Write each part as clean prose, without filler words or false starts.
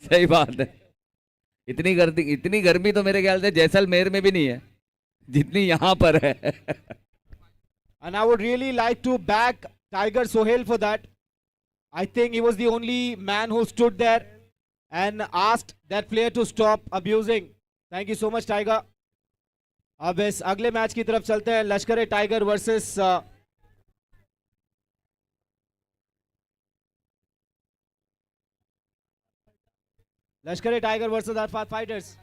सही बात है। इतनी गर्मी तो मेरे ख्याल से जैसलमेर में भी नहीं है जितनी यहाँ पर है। And I would really like to back Tiger Sohail for that. I think he was the only man who stood there and asked that player to stop abusing. Thank you so much, Tiger. अब इस अगले match की तरफ चलते हैं, लश्कर ए tiger versus लश्कर ए tiger versus Arfat fighters.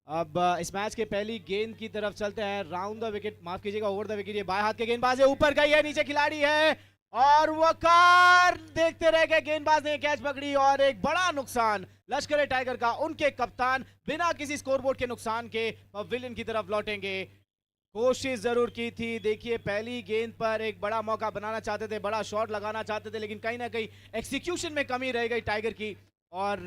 अब इस match के पहली गेंद की तरफ चलते हैं, राउंड द विकेट, माफ कीजिएगा ओवर द विकेट। ये बाएं हाथ के गेंदबाज है, ऊपर गई है, नीचे खिलाड़ी है और वकार देखते रह गए, गेंदबाज ने कैच पकड़ी और एक बड़ा नुकसान लश्कर ए टाइगर का। उनके कप्तान बिना किसी स्कोरबोर्ड के नुकसान के पवेलियन की तरफ लौटेंगे। कोशिश जरूर की थी, देखिए पहली गेंद पर एक बड़ा मौका बनाना चाहते थे, बड़ा शॉट लगाना चाहते थे, लेकिन कहीं ना कहीं एक्सिक्यूशन में कमी रह गई टाइगर की और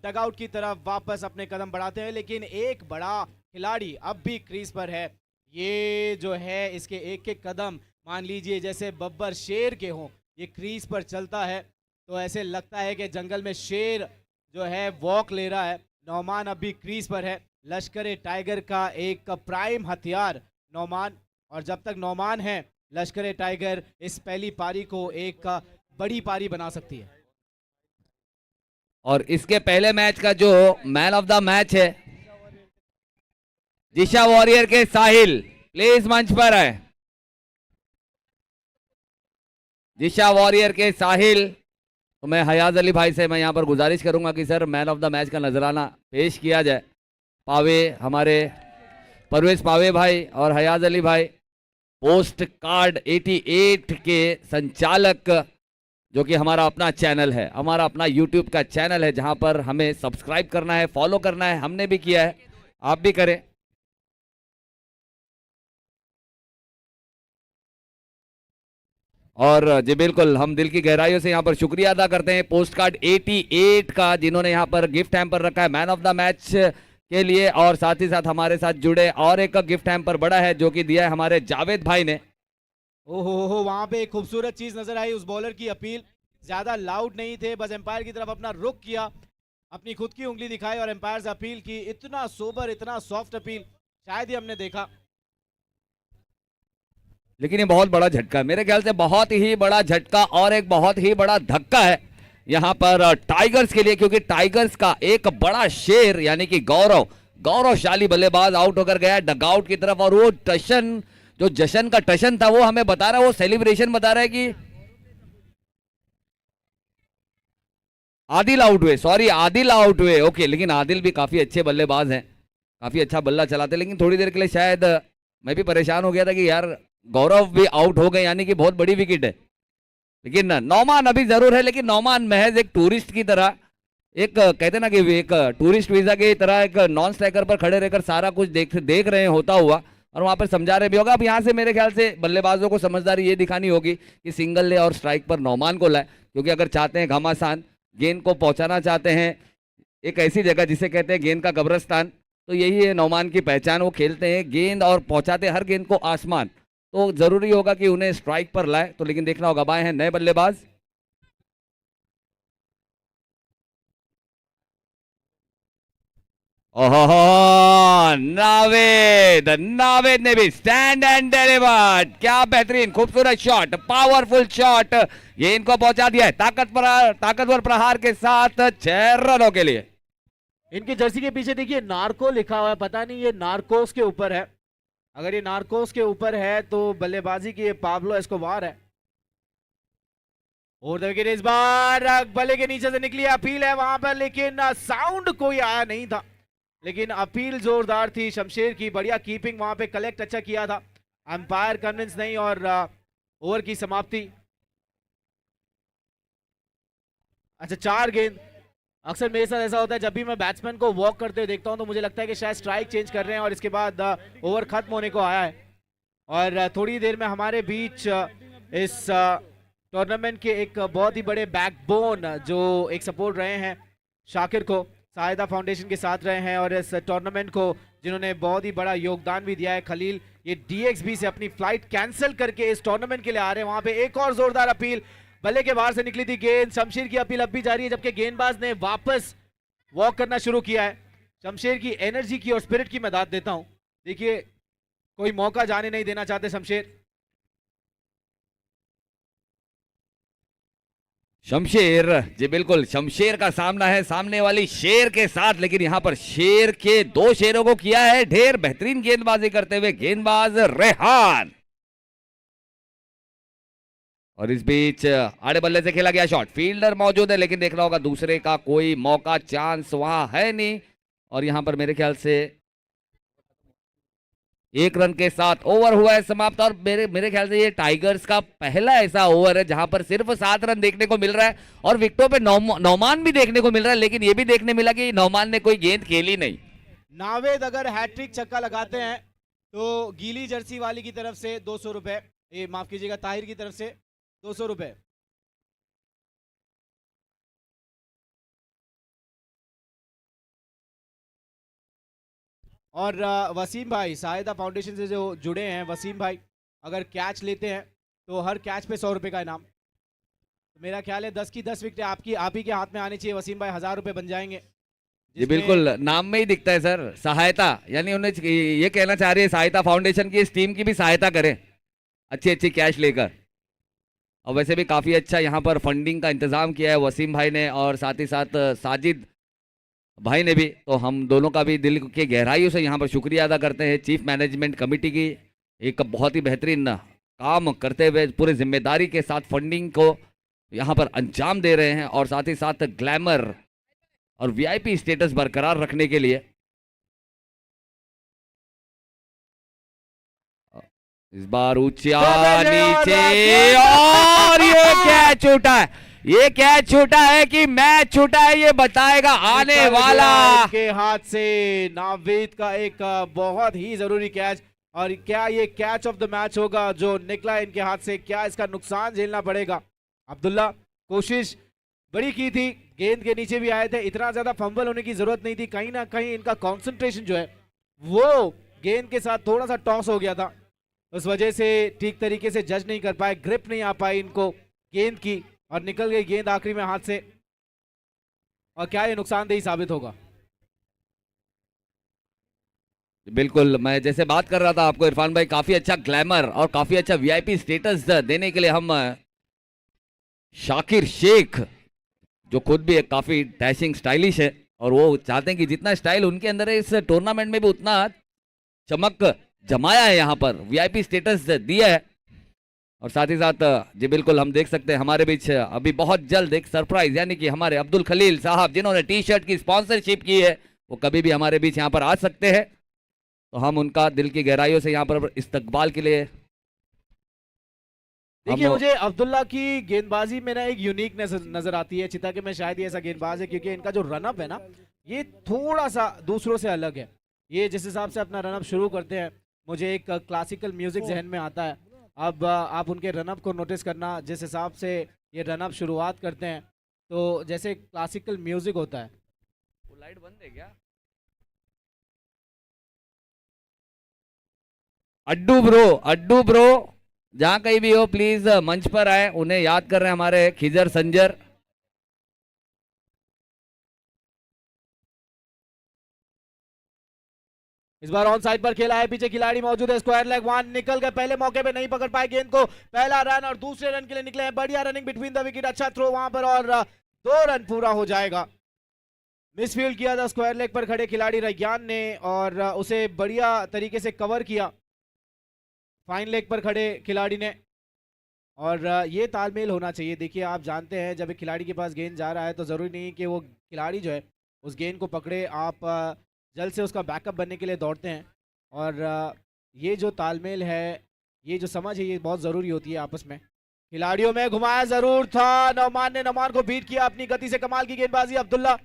डगआउट की तरफ वापस अपने कदम बढ़ाते हैं। लेकिन एक बड़ा खिलाड़ी अब भी क्रीज पर है, ये जो है इसके एक एक कदम मान लीजिए जैसे बब्बर शेर के हों, ये क्रीज पर चलता है तो ऐसे लगता है कि जंगल में शेर जो है वॉक ले रहा है। नौमान अब भी क्रीज पर है, लश्कर ए टाइगर का एक प्राइम हथियार नौमान, और जब तक नौमान है लश्कर ए टाइगर इस पहली पारी को एक बड़ी पारी बना सकती है। और इसके पहले मैच का जो मैन ऑफ द मैच है दिशा वॉरियर के साहिल, प्लीज मंच पर है। दिशा वॉरियर के साहिल, तो मैं हयाज अली भाई से मैं यहाँ पर गुजारिश करूंगा कि sir man of the match का नजराना पेश किया जाए। पावे हमारे परवेज पावे भाई और हयाज अली भाई, पोस्ट कार्ड 88 के संचालक, जो कि हमारा अपना चैनल है, हमारा अपना यूट्यूब का चैनल है जहां पर हमें सब्सक्राइब करना है, फॉलो करना है, हमने भी किया है, आप भी करें। और जी बिल्कुल, हम दिल की गहराइयों से यहाँ पर शुक्रिया अदा करते हैं पोस्ट कार्ड 88 का, जिन्होंने यहाँ पर गिफ्ट हैम्पर रखा है मैन ऑफ द मैच के लिए, और साथ ही साथ हमारे साथ जुड़े और एक गिफ्ट हैम्पर बड़ा है जो कि दिया है हमारे जावेद भाई ने। ओहो, वहां पे एक खूबसूरत चीज नजर आई, उस बॉलर की अपील, ज्यादा लाउड नहीं थे, बस एम्पायर की तरफ अपना रुख किया, अपनी खुद की उंगली दिखाई और एम्पायर से अपील की। इतना सोबर, इतना सॉफ्ट अपील शायद ही हमने देखा। लेकिन ये बहुत बड़ा झटका, मेरे ख्याल से बहुत ही बड़ा झटका और एक बहुत ही बड़ा धक्का है यहाँ पर टाइगर्स के लिए, क्योंकि टाइगर्स का एक बड़ा शेर यानी कि गौरवशाली बल्लेबाज आउट होकर गया डगआउट की तरफ, और वो टशन, जो जश्न का टशन था वो हमें बता रहा है, वो सेलिब्रेशन बता रहा है कि आदिल आउट हुए, सॉरी आदिल आउट हुए, ओके। लेकिन आदिल भी काफी अच्छे बल्लेबाज हैं, काफी अच्छा बल्ला चलाते, लेकिन थोड़ी देर के लिए शायद मैं भी परेशान हो गया था कि यार गौरव भी आउट हो गए, यानी कि बहुत बड़ी विकेट है। लेकिन नौमान अभी जरूर है, लेकिन नौमान महज एक टूरिस्ट की तरह, एक कहते ना कि एक टूरिस्ट वीजा की तरह एक नॉन स्ट्राइकर पर खड़े रहकर सारा कुछ देख रहे हैं होता हुआ, और वहां पर समझा रहे भी होगा। अब यहाँ से मेरे ख्याल से बल्लेबाजों को समझदारी ये दिखानी होगी कि सिंगल ले और स्ट्राइक पर नौमान को लाए, क्योंकि अगर चाहते हैं घमासान गेंद को पहुंचाना चाहते हैं एक ऐसी जगह जिसे कहते हैं गेंद का कब्रिस्तान, तो यही है नौमान की पहचान। वो खेलते हैं गेंद और पहुंचाते हर गेंद को आसमान, तो जरूरी होगा कि उन्हें स्ट्राइक पर लाए। तो लेकिन देखना होगा, बाएं हैं नए बल्लेबाज, ओहो नावेद ने भी स्टैंड एंड डिलीवर्ड, क्या बेहतरीन खूबसूरत शॉट, पावरफुल शॉट, ये इनको पहुंचा दिया है ताकतवर प्रहार के साथ 6 रनों के लिए। इनकी जर्सी के पीछे देखिए नार्को लिखा हुआ है, पता नहीं ये नार्कोस के ऊपर है, अगर ये नार्कोस के ऊपर है तो बल्लेबाजी की ये पाब्लो एस्कोबार है। और देखिए इस बार बल्ले के नीचे से निकली अपील है वहां पर, लेकिन साउंड कोई आया नहीं था, लेकिन अपील जोरदार थी शमशेर की, बढ़िया कीपिंग वहां पे, कलेक्ट अच्छा किया था, अंपायर कन्विंस नहीं, और ओवर की समाप्ति। अच्छा 4 गेंद, अक्सर मेरे साथ ऐसा होता है जब भी मैं बैट्समैन को वॉक करते हुए देखता हूं तो मुझे लगता है कि शायद स्ट्राइक चेंज कर रहे हैं और इसके बाद ओवर खत्म होने को आया है। और थोड़ी देर में हमारे बीच इस टूर्नामेंट के एक बहुत ही बड़े बैकबोन जो एक सपोर्ट रहे हैं शाकिर को, साहिदा फाउंडेशन के साथ रहे हैं, और इस टूर्नामेंट को जिन्होंने बहुत ही बड़ा योगदान भी दिया है, खलील, ये DXB से अपनी फ्लाइट कैंसिल करके इस टूर्नामेंट के लिए आ रहे हैं। वहां पे एक और जोरदार अपील, बल्ले के बाहर से निकली थी गेंद, शमशेर की अपील अब भी जारी है, जबकि गेंदबाज ने वापस वॉक करना शुरू किया है। शमशेर की एनर्जी की और स्पिरिट की मैं दाद देता हूं। देखिए कोई मौका जाने नहीं देना चाहते शमशेर। शमशेर, जी बिल्कुल, शमशेर का सामना है सामने वाली शेर के साथ, लेकिन यहां पर शेर के दो शेरों को किया है ढेर। बेहतरीन गेंदबाजी करते हुए गेंदबाज रेहान, और इस बीच आड़े बल्ले से खेला गया शॉट, फील्डर मौजूद है लेकिन देखना होगा दूसरे का कोई मौका चांस वहां है नहीं। और यहां पर मेरे ख्याल से 1 रन के साथ ओवर हुआ है समाप्त। और मेरे ख्याल से ये टाइगर्स का पहला ऐसा ओवर है जहां पर सिर्फ 7 रन देखने को मिल रहा है, और विकेटों पे नौमान भी देखने को मिल रहा है, लेकिन ये भी देखने मिला कि नौमान ने कोई गेंद खेली नहीं। नावेद अगर हैट्रिक छक्का लगाते हैं तो गीली जर्सी वाली की तरफ से 200 रुपए, माफ कीजिएगा ताहिर की तरफ से 200 रुपए। और वसीम भाई सहायता फाउंडेशन से जो जुड़े हैं, वसीम भाई अगर कैच लेते हैं तो हर कैच पे 100 रुपए का इनाम। तो मेरा ख्याल है 10 की 10 विकेटें आप ही के हाथ में आनी चाहिए वसीम भाई, 1000 रुपए बन जाएंगे। जी बिल्कुल, नाम में ही दिखता है सर सहायता, यानी उन्हें ये कहना चाह रही है सहायता फाउंडेशन की इस टीम की भी सहायता करें अच्छी अच्छी कैश लेकर। और वैसे भी काफ़ी अच्छा यहाँ पर फंडिंग का इंतज़ाम किया है वसीम भाई ने, और साथ ही साथ साजिद भाई ने भी। तो हम दोनों का भी दिल के गहराइयों से यहाँ पर शुक्रिया अदा करते हैं चीफ मैनेजमेंट कमेटी की, एक बहुत ही बेहतरीन काम करते हुए पूरे जिम्मेदारी के साथ फंडिंग को यहाँ पर अंजाम दे रहे हैं, और साथ ही साथ ग्लैमर और वीआईपी स्टेटस बरकरार रखने के लिए। इस बार ऊंचा नीचे, और ये कैच छूटा है, ये कैच छूटा है कि मैच छूटा है, ये बताएगा आने वाला। के हाथ से नावेद का एक बहुत ही जरूरी कैच, और क्या ये कैच ऑफ द मैच होगा जो निकला इनके हाथ से? क्या इसका नुकसान झेलना पड़ेगा? अब्दुल्ला कोशिश बड़ी की थी, गेंद के नीचे भी आए थे, इतना ज्यादा फंबल होने की जरूरत नहीं थी। कहीं ना कहीं इनका कंसंट्रेशन जो है वो गेंद के साथ थोड़ा सा टॉस हो गया था, उस वजह से ठीक तरीके से जज नहीं कर पाए, ग्रिप नहीं आ पाई इनको गेंद की, और निकल गई गेंद आखिरी में हाथ से। और क्या ये नुकसानदेही साबित होगा? बिल्कुल, मैं जैसे बात कर रहा था आपको इरफान भाई, काफी अच्छा ग्लैमर और काफी अच्छा वीआईपी स्टेटस देने के लिए हम शाकिर शेख, जो खुद भी एक काफी डैशिंग स्टाइलिश है, और वो चाहते हैं कि जितना स्टाइल उनके अंदर है इस टूर्नामेंट में भी उतना चमक जमाया है, यहाँ पर वीआईपी स्टेटस दिया है। और साथ ही साथ जी बिल्कुल हम देख सकते हैं हमारे बीच अभी बहुत जल्द एक सरप्राइज, यानी कि हमारे अब्दुल खलील साहब जिन्होंने टी शर्ट की स्पॉन्सरशिप की है, वो कभी भी हमारे बीच यहाँ पर आ सकते हैं। तो हम उनका दिल की गहराइयों से यहाँ पर इस्तकबाल के लिए। देखिए मुझे अब्दुल्ला की गेंदबाजी में ना एक यूनिक नजर आती है, चिता के में शायद ये ऐसा गेंदबाज है क्योंकि इनका जो रनअप है ना ये थोड़ा सा दूसरों से अलग है। ये जिस हिसाब से अपना रनअप शुरू करते हैं, मुझे एक क्लासिकल म्यूजिक जहन में आता है। अब आप उनके रनअप को नोटिस करना, जिस हिसाब से ये रनअप शुरुआत करते हैं तो जैसे क्लासिकल म्यूजिक होता है। वो लाइट बंद है क्या? अड्डू ब्रो जहां कहीं भी हो प्लीज मंच पर आए, उन्हें याद कर रहे हैं हमारे खिजर संजर। इस बार ऑन साइड पर खेला है, पीछे खिलाड़ी मौजूद है, स्क्वायर लेग वन निकल गए, पहले मौके पे नहीं पकड़ पाए गेंद को, पहला रन और दूसरे रन के लिए निकले हैं। बढ़िया रनिंग बिटवीन द विकेट, अच्छा थ्रो वहां पर, और 2 रन पूरा हो जाएगा। मिसफील्ड किया था स्क्वायर लेग पर खड़े खिलाड़ी रैयान ने, और उसे बढ़िया तरीके से कवर किया फाइन लेग पर खड़े खिलाड़ी ने। और ये तालमेल होना चाहिए। देखिए आप जानते हैं जब एक खिलाड़ी के पास गेंद जा रहा है तो ज़रूरी नहीं कि वो खिलाड़ी जो है उस गेंद को पकड़े, आप जल्द से उसका बैकअप बनने के लिए दौड़ते हैं। और ये जो तालमेल है, ये जो समझ है, ये बहुत ज़रूरी होती है आपस में। खिलाड़ियों में घुमाया ज़रूर था, नौमान ने नौमान को बीट किया अपनी गति से, कमाल की गेंदबाजी अब्दुल्ला।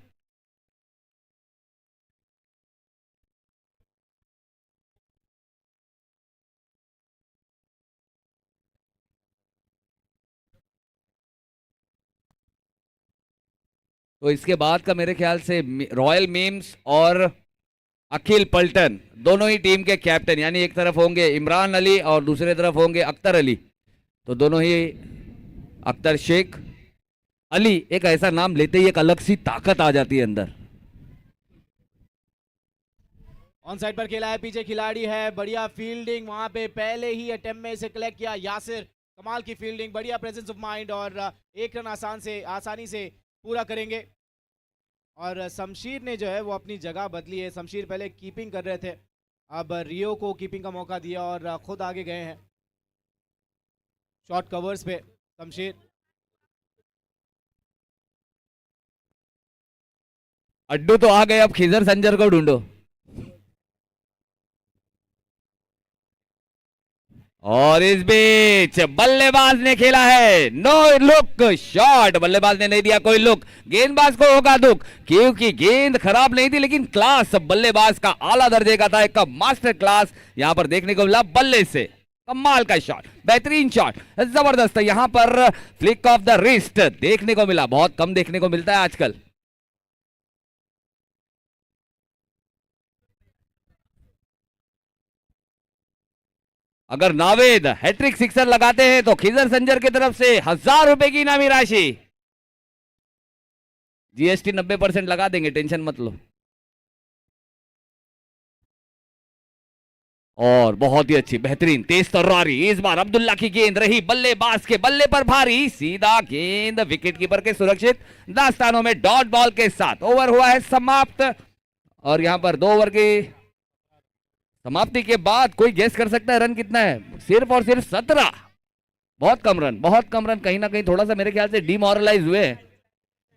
तो इसके बाद का मेरे ख्याल से रॉयल मीम्स और अखिल पल्टन दोनों ही टीम के कैप्टन, यानी एक तरफ होंगे इमरान अली और दूसरे तरफ होंगे अख्तर अली। तो दोनों ही अख्तर शेख अली, एक ऐसा नाम लेते ही एक अलग सी ताकत आ जाती है अंदर। ऑन साइड पर खेला है, पीछे खिलाड़ी है, बढ़िया फील्डिंग वहां पे पहले ही अटेम्प्ट में इसे कलेक्ट किया यासिर, कमाल की फील्डिंग, बढ़िया प्रेजेंस ऑफ माइंड और एक रन आसानी से पूरा करेंगे। और शमशीर ने जो है वो अपनी जगह बदली है, शमशीर पहले कीपिंग कर रहे थे, अब रियो को कीपिंग का मौका दिया और खुद आगे गए हैं शॉर्ट कवर्स पे शमशीर। अड्डू तो आ गए, अब खिजर संजर को ढूंढो। और इस बीच बल्लेबाज ने खेला है नो लुक शॉट, बल्लेबाज ने नहीं दिया कोई लुक, गेंदबाज को होगा दुख क्योंकि गेंद खराब नहीं थी लेकिन क्लास बल्लेबाज का आला दर्जे का था, एक मास्टर क्लास यहां पर देखने को मिला बल्ले से। कमाल का शॉट, बेहतरीन शॉट, जबरदस्त यहां पर फ्लिक ऑफ द रिस्ट देखने को मिला, बहुत कम देखने को मिलता है आजकल। अगर नावेद हैट्रिक सिक्सर लगाते हैं तो खिजर संजर की तरफ से 1000 रुपए की इनामी राशि, जीएसटी 90% लगा देंगे, टेंशन मत लो। और बहुत ही अच्छी बेहतरीन तेज तर्रारी, इस बार अब्दुल्ला की गेंद रही बल्लेबाज के बल्ले पर भारी, सीधा गेंद विकेट कीपर के सुरक्षित दास्तानों में डॉट बॉल के साथ ओवर हुआ है समाप्त। और यहां पर 2 ओवर की समाप्ति के बाद कोई गेस कर सकता है रन कितना है? सिर्फ और सिर्फ 17। बहुत कम रन, बहुत कम रन, कहीं ना कहीं थोड़ा सा मेरे ख्याल से डिमोरलाइज हुए हैं।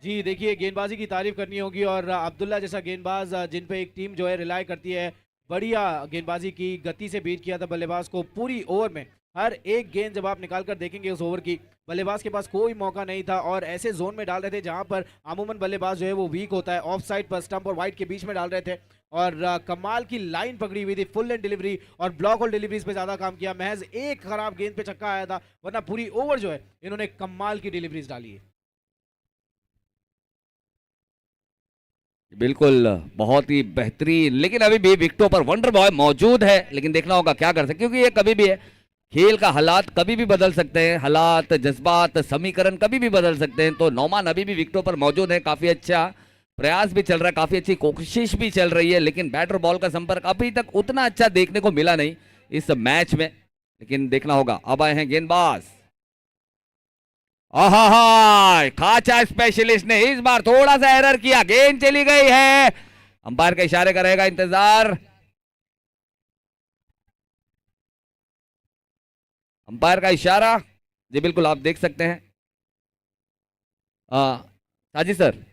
जी देखिए, गेंदबाजी की तारीफ करनी होगी और अब्दुल्ला जैसा गेंदबाज जिन पे एक टीम जो है रिलाई करती है, बढ़िया गेंदबाजी की, गति से बीट किया था बल्लेबाज को पूरी ओवर में। हर एक गेंद जब आप निकाल कर देखेंगे उस ओवर की, बल्लेबाज के पास कोई मौका नहीं था और ऐसे जोन में डाल रहे थे जहां पर अमूमन बल्लेबाज जो है वो वीक होता है, ऑफ साइड पर स्टंप और वाइड के बीच में डाल रहे थे और कमाल की लाइन पकड़ी हुई थी, फुल एंड डिलीवरी और ब्लॉक होल डिलीवरीज पे ज्यादा काम किया। महज एक खराब गेंद पे छक्का आया था, वरना पूरी ओवर जो है इन्होंने कमाल की डिलीवरीज डाली है। बिल्कुल बहुत ही बेहतरीन, लेकिन अभी भी विकेटों पर वंडर बॉय मौजूद है, लेकिन देखना होगा क्या कर सकते, क्योंकि ये कभी भी है, खेल का हालात कभी भी बदल सकते हैं, हालात जज्बात समीकरण कभी भी बदल सकते हैं। तो नौमान अभी भी विकेटों पर मौजूद है, काफी अच्छा प्रयास भी चल रहा है, काफी अच्छी कोशिश भी चल रही है, लेकिन बैट और बॉल का संपर्क अभी तक उतना अच्छा देखने को मिला नहीं इस मैच में, लेकिन देखना होगा। अब आए हैं गेंदबाज, खाचा स्पेशलिस्ट ने इस बार थोड़ा सा एरर किया, गेंद चली गई है, अंपायर के इशारे का रहेगा इंतजार, अंपायर का इशारा जी बिल्कुल आप देख सकते हैं। साजी सर,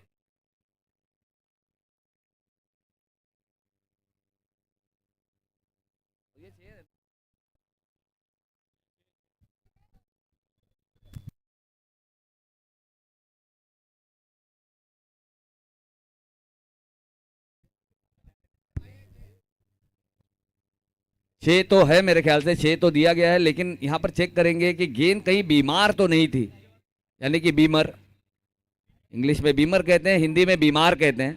छह तो है मेरे ख्याल से, 6 तो दिया गया है, लेकिन यहां पर चेक करेंगे कि गेंद कहीं बीमार तो नहीं थी, यानी कि बीमर, इंग्लिश में बीमर कहते हैं, हिंदी में बीमार कहते हैं,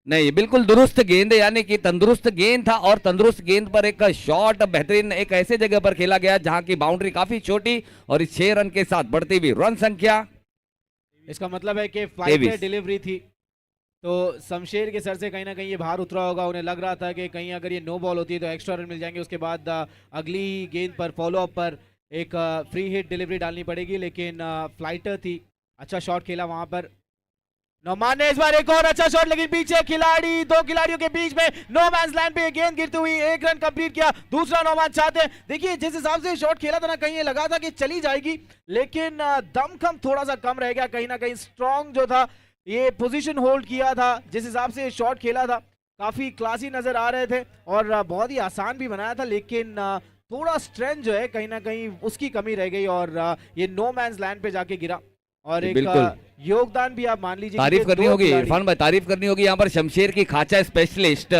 नहीं बिल्कुल दुरुस्त गेंद है, यानी कि तंदुरुस्त गेंद था और तंदुरुस्त गेंद पर एक शॉट बेहतरीन एक ऐसे जगह पर खेला गया जहां की बाउंड्री काफी छोटी और इस 6 रन के साथ बढ़ती हुई रन संख्या, इसका मतलब है कि फ्लाइट डिलीवरी थी तो शमशेर के सर से कहीं ना कहीं ये बाहर उतरा होगा, उन्हें लग रहा था कि कहीं अगर ये नो बॉल होती है तो एक्स्ट्रा रन मिल जाएंगे, उसके बाद अगली ही गेंद पर फॉलो अप पर एक फ्री हिट डिलीवरी डालनी पड़ेगी, लेकिन फ्लाइटर थी, अच्छा शॉट खेला वहां पर नौमान ने, इस बार एक और अच्छा शॉट, लेकिन पीछे खिलाड़ी, 2 खिलाड़ियों के बीच में नो मैंस लैंड पे गेंद गिरती हुई 1 रन कंप्लीट किया, दूसरा नौमान चाहते हैं। देखिए जिस हिसाब से शॉट खेला था ना, कहीं ये लगा था कि चली जाएगी, लेकिन दमखम थोड़ा सा कम रह गया, कहीं ना कहीं स्ट्रॉन्ग जो था, ये पोजीशन होल्ड किया था, जिस हिसाब से शॉट खेला था काफी क्लासी नजर आ रहे थे और बहुत ही आसान भी बनाया था, लेकिन थोड़ा स्ट्रेंथ जो है कहीं ना कहीं उसकी कमी रह गई और ये नो मैंस लैंड पे जाके गिरा और एक योगदान भी आप मान लीजिए, तारीफ करनी होगी इरफान भाई, तारीफ करनी होगी यहाँ पर शमशेर की खाचा स्पेशलिस्ट,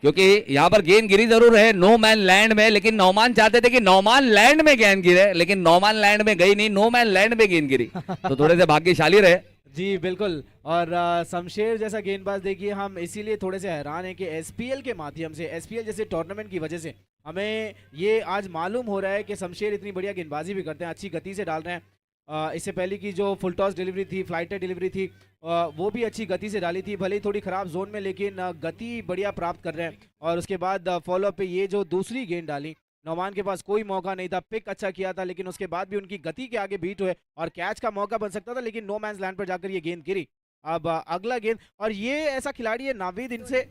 क्योंकि यहाँ पर गेंद गिरी जरूर है नो मैन लैंड में, लेकिन नौमान चाहते थे कि नौमान लैंड में गेंद गिरे, लेकिन नौमान लैंड में गई नहीं, नो मैन लैंड में गेंद गिरी, तो थोड़े से भाग्यशाली रहे। जी बिल्कुल, और शमशेर जैसा गेंदबाज देखिए, हम इसीलिए थोड़े से हैरान हैं कि एसपीएल के माध्यम से, एसपीएल जैसे टूर्नामेंट की वजह से हमें ये आज मालूम हो रहा है कि शमशेर इतनी बढ़िया गेंदबाजी भी करते हैं, अच्छी गति से डाल रहे हैं। इससे पहले की जो फुल टॉस डिलीवरी थी, फ्लाइटर डिलीवरी थी, वो भी अच्छी गति से डाली थी, भले ही थोड़ी खराब जोन में, लेकिन गति बढ़िया प्राप्त कर रहे हैं। और उसके बाद फॉलोअप पे ये जो दूसरी गेंद डाली, नौमान के पास कोई मौका नहीं था, पिक अच्छा किया था, लेकिन उसके बाद भी उनकी गति के आगे बीट हुए और कैच का मौका बन सकता था, लेकिन नो मैंस लैंड पर जाकर ये गेंद गिरी। अब अगला गेंद, और ये ऐसा खिलाड़ी है नावीद, इनसे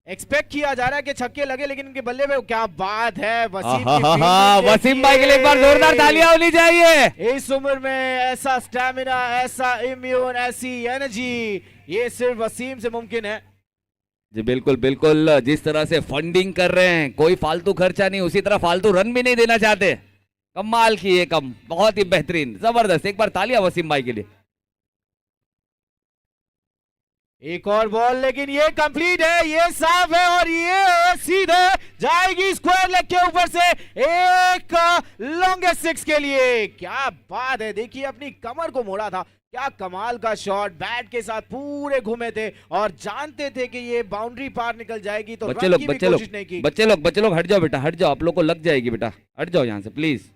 एक्सपेक्ट किया जा रहा है कि छक्के लगे, लेकिन इनके बल्ले में क्या बात है। वसीम की फील्डिंग वसीम भाई के लिए एक बार जोरदार तालियां होनी चाहिए। इस उम्र में ऐसा स्टैमिना, ऐसा इम्यून, ऐसी एनर्जी, ये सिर्फ वसीम से मुमकिन है। जी बिल्कुल बिल्कुल, जिस तरह से फंडिंग कर रहे हैं, कोई फालतू खर्चा नहीं, उसी तरह फालतू रन भी नहीं देना चाहते। कमाल की ये कम, बहुत ही बेहतरीन, जबरदस्त, एक बार तालियां वसीम भाई के लिए। एक और बॉल, लेकिन ये कंप्लीट है, ये साफ है, और ये सीधे जाएगी स्क्वायर लेग के ऊपर से एक लॉन्गेस्ट सिक्स के लिए। क्या बात है, देखिए अपनी कमर को मोड़ा था, क्या कमाल का शॉट, बैट के साथ पूरे घूमे थे और जानते थे कि ये बाउंड्री पार निकल जाएगी, तो बच्चे रन लोग की भी बच्चे लोग कोशिश नहीं की। बच्चे लोग हट जाओ बेटा, हट जाओ, आप लोग को लग जाएगी बेटा, हट जाओ यहाँ से प्लीज।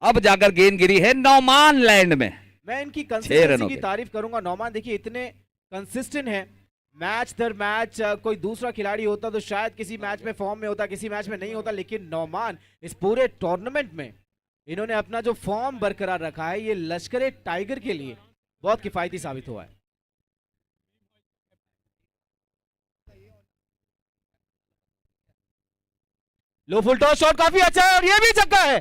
अब जाकर गेंद गिरी है नौमान लैंड में। मैं इनकी 6 कंसिस्टेंसी रनों की पे। तारीफ करूंगा। नौमान देखिए इतने कंसिस्टेंट है, मैच दर मैच। कोई दूसरा खिलाड़ी होता तो शायद किसी मैच में फॉर्म में होता, किसी मैच में नहीं होता, लेकिन नौमान इस पूरे टूर्नामेंट में इन्होंने अपना जो फॉर्म बरकरार रखा है, ये लश्कर टाइगर के लिए बहुत किफायती साबित हुआ है। लो फुल टॉस शॉट काफी अच्छा है, और ये भी छक्का है,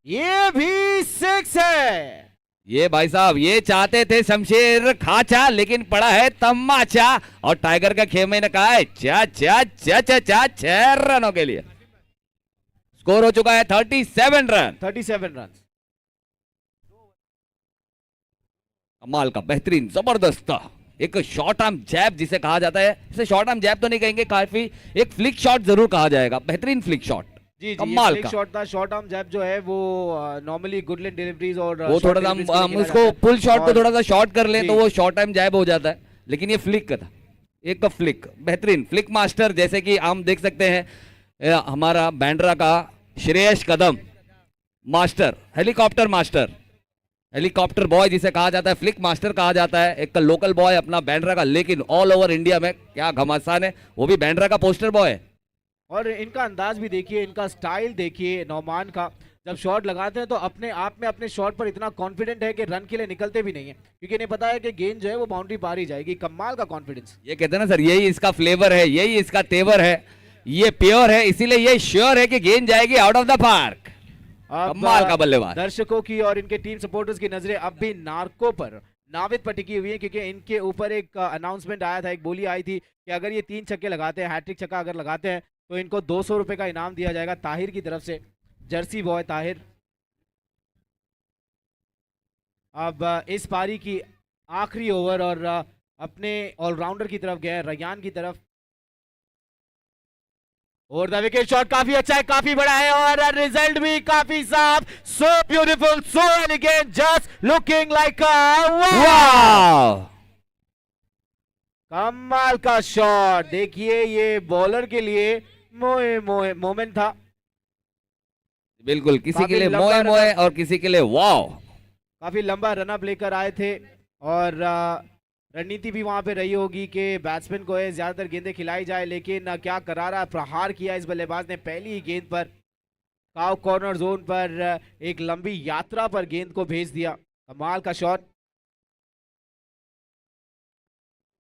ये भी सिक्स है। ये भाई साहब ये चाहते थे शमशेर खाचा, लेकिन पड़ा है तमाचा, और टाइगर का खेमे ने कहा है चा चा चा चा चा 6 रनों के लिए। स्कोर हो चुका है 37 रन। 37 रन। कमाल का, बेहतरीन, जबरदस्त एक शॉर्ट आर्म जैब जिसे कहा जाता है, इसे शॉर्ट आर्म जैब तो नहीं कहेंगे, काफी एक फ्लिक शॉट जरूर कहा जाएगा, बेहतरीन फ्लिक शॉट। जी कमाल जी, का शॉट था। शॉर्ट आर्म जैब जो है वो नॉर्मली गुडलैंड डिलीवरीज और वो थोड़ा सा हम उसको पुल शॉट को थोड़ा सा शॉर्ट कर लें तो वो शॉर्ट टाइम जैब हो जाता है, लेकिन ये फ्लिक का था, एक फ्लिक, बेहतरीन फ्लिक मास्टर। जैसे कि हम देख सकते हैं हमारा बैंड्रा का Shreyas Kadam master, helicopter master, helicopter boy जिसे कहा जाता है, फ्लिक मास्टर कहा जाता है, एक लोकल बॉय अपना बैंड्रा का, लेकिन ऑल ओवर इंडिया में क्या घमासान है, वो भी बैंड्रा का पोस्टर बॉय है। और इनका अंदाज भी देखिए, इनका स्टाइल देखिए नौमान का, जब शॉट लगाते हैं तो अपने आप में अपने शॉट पर इतना कॉन्फिडेंट है कि रन के लिए निकलते भी नहीं है, क्योंकि इन्हें पता है कि गेंद जो है वो बाउंड्री पार ही जाएगी। कमाल का कॉन्फिडेंस। ये कहते हैं ना सर, यही इसका फ्लेवर है, यही इसका तेवर है, ये प्योर है, इसीलिए ये श्योर है कि गेंद जाएगी आउट ऑफ द पार्क। कमाल का बल्लेबाज। दर्शकों की और इनके टीम सपोर्टर्स की नजरें अब भी नार्को पर, नाविद पर टिकी हुई है, क्योंकि इनके ऊपर एक अनाउंसमेंट आया था, एक बोली आई थी कि अगर ये 3 छक्के लगाते हैं, हैट्रिक छक्का अगर लगाते हैं, तो इनको 200 रुपए का इनाम दिया जाएगा ताहिर की तरफ से, जर्सी बॉय ताहिर। अब इस पारी की आखिरी ओवर, और अपने ऑलराउंडर की तरफ गए, रैयान की तरफ, और द विकेट शॉट काफी अच्छा है, काफी बड़ा है, और रिजल्ट भी काफी साफ। So beautiful, so elegant, just looking like wow. कमाल का शॉट। देखिए ये बॉलर के लिए मोमेंट था, बिल्कुल, किसी के काफी लिए लंबा मोए मोए रन। और किसी के लिए वाव। काफी लंबा रनअप लेकर आए थे, और रणनीति भी वहां पे रही होगी कि बैट्समैन को ज्यादातर गेंदें खिलाई जाए, लेकिन क्या करारा प्रहार किया इस बल्लेबाज ने पहली ही गेंद पर, काउ कॉर्नर जोन पर एक लंबी यात्रा पर गेंद को भेज दिया। कमाल का शॉट।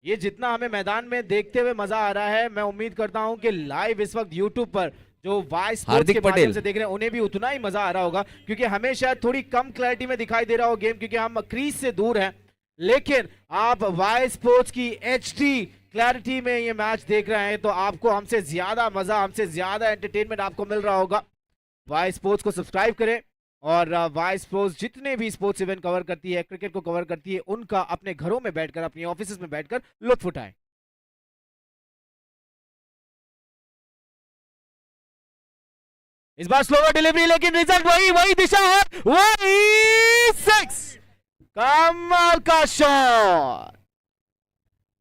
ये जितना हमें मैदान में देखते हुए मजा आ रहा है, मैं उम्मीद करता हूं कि लाइव इस वक्त यूट्यूब पर जो वाइस स्पोर्ट्स के माध्यम से देख रहे हैं उन्हें भी उतना ही मजा आ रहा होगा, क्योंकि हमें शायद थोड़ी कम क्लैरिटी में दिखाई दे रहा हो गेम, क्योंकि हम क्रीज से दूर हैं, लेकिन आप वाइस स्पोर्ट्स की एचडी क्लैरिटी में ये मैच देख रहे हैं, तो आपको हमसे ज्यादा मजा, हमसे ज्यादा एंटरटेनमेंट आपको मिल रहा होगा। वाइस स्पोर्ट्स को सब्सक्राइब करें, और वाइस स्पोर्ट्स जितने भी स्पोर्ट्स इवेंट कवर करती है, क्रिकेट को कवर करती है, उनका अपने घरों में बैठकर, अपनी ऑफिस में बैठकर लुत्फ उठाएं। इस बार स्लोवर डिलीवरी, लेकिन रिजल्ट वही दिशा है, वही 6। कमाल का शॉट।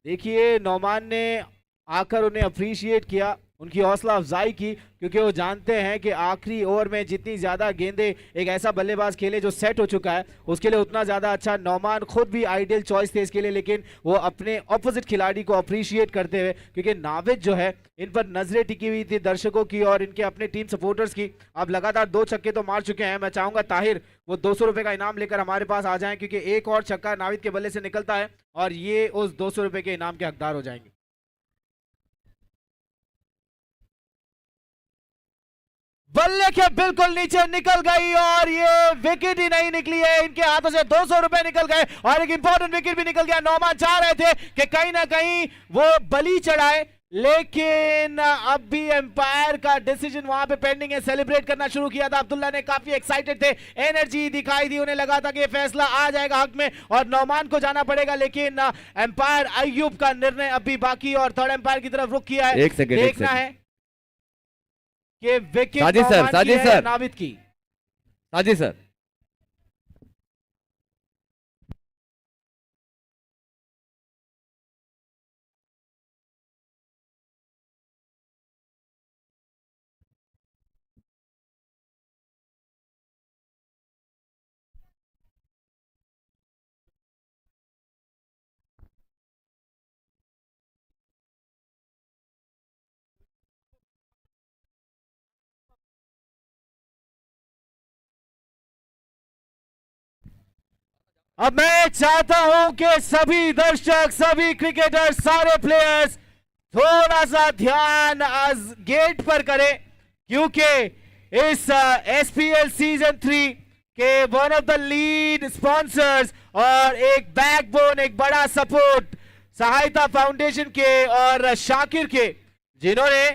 देखिए नौमान ने आकर उन्हें अप्रिशिएट किया, उनकी हौसला अफजाई की, क्योंकि वो जानते हैं कि आखिरी ओवर में जितनी ज़्यादा गेंदें एक ऐसा बल्लेबाज खेले जो सेट हो चुका है उसके लिए उतना ज़्यादा अच्छा। नौमान खुद भी आइडियल चॉइस थे इसके लिए, लेकिन वो अपने ऑपोजिट खिलाड़ी को अप्रिशिएट करते हुए, क्योंकि नाविद जो है इन पर नजरें टिकी हुई थी दर्शकों की और इनके अपने टीम सपोर्टर्स की। अब लगातार 2 छक्के तो मार चुके हैं। मैं चाहूंगा ताहिर वो 200 रुपए का इनाम लेकर हमारे पास आ जाएं, क्योंकि एक और छक्का नाविद के बल्ले से निकलता है और ये उस 200 रुपए के इनाम के हकदार हो जाएंगे। बल्ले के बिल्कुल नीचे निकल गई और ये विकेट ही नहीं निकली है, इनके हाथों से 200 रुपए निकल गए और एक इंपॉर्टेंट विकेट भी निकल गया। नौमान चाह रहे थे कि कहीं ना कहीं वो बलि चढ़ाए, लेकिन अब भी एम्पायर का डिसीजन वहां पे पेंडिंग है। सेलिब्रेट करना शुरू किया था, अब्दुल्ला ने काफी एक्साइटेड थे, एनर्जी दिखाई दी, उन्हें लगा था कि ये फैसला आ जाएगा हक में और नौमान को जाना पड़ेगा, लेकिन एम्पायर अय्यूब का निर्णय अभी बाकी और थर्ड एम्पायर की तरफ रुख किया है। एक सेकंड, देखना है कि विकेट साजिद सर, नौमान की साजिद है सर। या नाविद की। साजिद सर, अब मैं चाहता हूं कि सभी दर्शक, सभी क्रिकेटर, सारे प्लेयर्स थोड़ा सा ध्यान आज गेट पर करें, क्योंकि इस एसपीएल सीजन 3 के one of the lead sponsors और एक बैकबोन, एक बड़ा सपोर्ट सहायता फाउंडेशन के और शाकिर के, जिन्होंने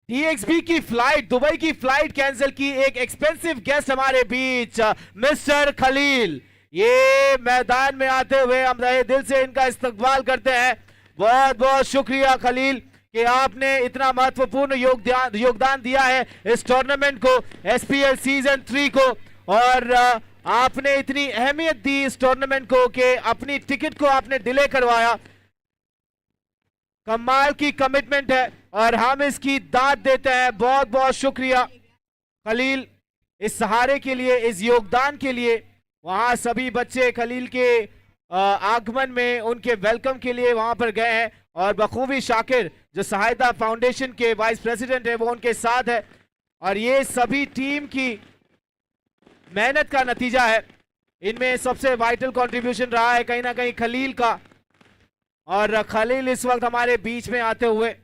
DXB की फ्लाइट, दुबई की फ्लाइट कैंसिल की, एक एक्सपेंसिव गेस्ट हमारे बीच मिस्टर खलील, ये मैदान में आते हुए हम रहे दिल से इनका इस्तकबाल करते हैं। बहुत बहुत शुक्रिया खलील कि आपने इतना महत्वपूर्ण योगदान दिया है इस टूर्नामेंट को, एसपीएल सीजन 3 को, और आपने इतनी अहमियत दी इस टूर्नामेंट को कि अपनी टिकट को आपने डिले करवाया। कमाल की कमिटमेंट है और हम इसकी दाद देते हैं। बहुत बहुत शुक्रिया खलील, इस सहारे के लिए, इस योगदान के लिए। वहां सभी बच्चे खलील के आगमन में उनके वेलकम के लिए वहां पर गए हैं और बखूबी शाकिर जो सहायता फाउंडेशन के वाइस प्रेसिडेंट है वो उनके साथ है, और ये सभी टीम की मेहनत का नतीजा है। इनमें सबसे वाइटल कंट्रीब्यूशन रहा है कहीं ना कहीं खलील का, और खलील इस वक्त हमारे बीच में आते हुए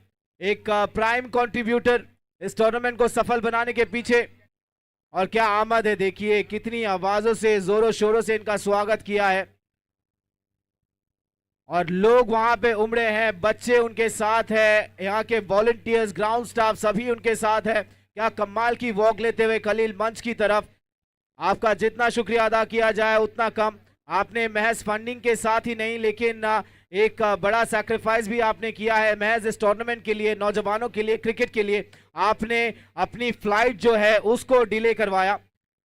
एक प्राइम कंट्रीब्यूटर इस टूर्नामेंट को सफल बनाने के पीछे। और क्या आमद है, देखिए कितनी आवाजों से, जोरों शोरों से इनका स्वागत किया है और लोग वहां पे उमड़े हैं, बच्चे उनके साथ है, यहाँ के वॉलंटियर्स, ग्राउंड स्टाफ सभी उनके साथ है। क्या कमाल की वॉक लेते हुए खलील मंच की तरफ। आपका जितना शुक्रिया अदा किया जाए उतना कम। आपने महज फंडिंग के साथ ही नहीं, लेकिन एक बड़ा सैक्रिफाइस भी आपने किया है महज इस टूर्नामेंट के लिए, नौजवानों के लिए, क्रिकेट के लिए। आपने अपनी फ्लाइट जो है उसको डिले करवाया,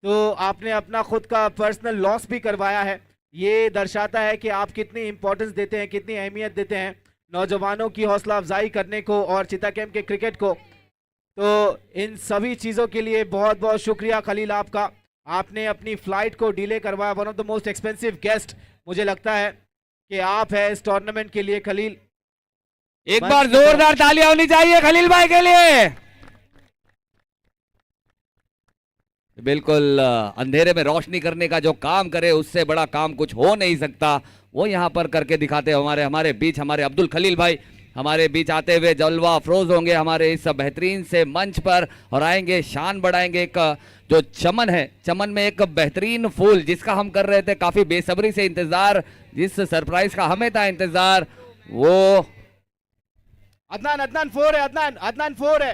तो आपने अपना खुद का पर्सनल लॉस भी करवाया है। ये दर्शाता है कि आप कितनी इंपॉर्टेंस देते हैं, कितनी अहमियत देते हैं नौजवानों की हौसला अफजाई करने को और चिता कैंप के क्रिकेट को। तो इन सभी चीज़ों के लिए बहुत बहुत शुक्रिया खलील आपका। आपने अपनी फ्लाइट को डिले करवाया। One of the most expensive guest मुझे लगता है कि आप है इस टूर्नामेंट के लिए खलील। एक बार जोरदार तालियां होनी चाहिए खलील भाई के लिए। बिल्कुल अंधेरे में रोशनी करने का जो काम करे उससे बड़ा काम कुछ हो नहीं सकता, वो यहाँ पर करके दिखाते हैं। हमारे बीच हमारे अब्दुल खलील भाई हमारे बीच आते हुए जलवा अफरोज होंगे हमारे इस बेहतरीन से मंच पर और आएंगे, शान बढ़ाएंगे। एक जो चमन है, चमन में एक बेहतरीन फूल जिसका हम कर रहे थे काफी बेसब्री से इंतजार, जिस सरप्राइज का हमें था इंतजार, वो अदनान, अदनान 4 है, अदनान 4 है,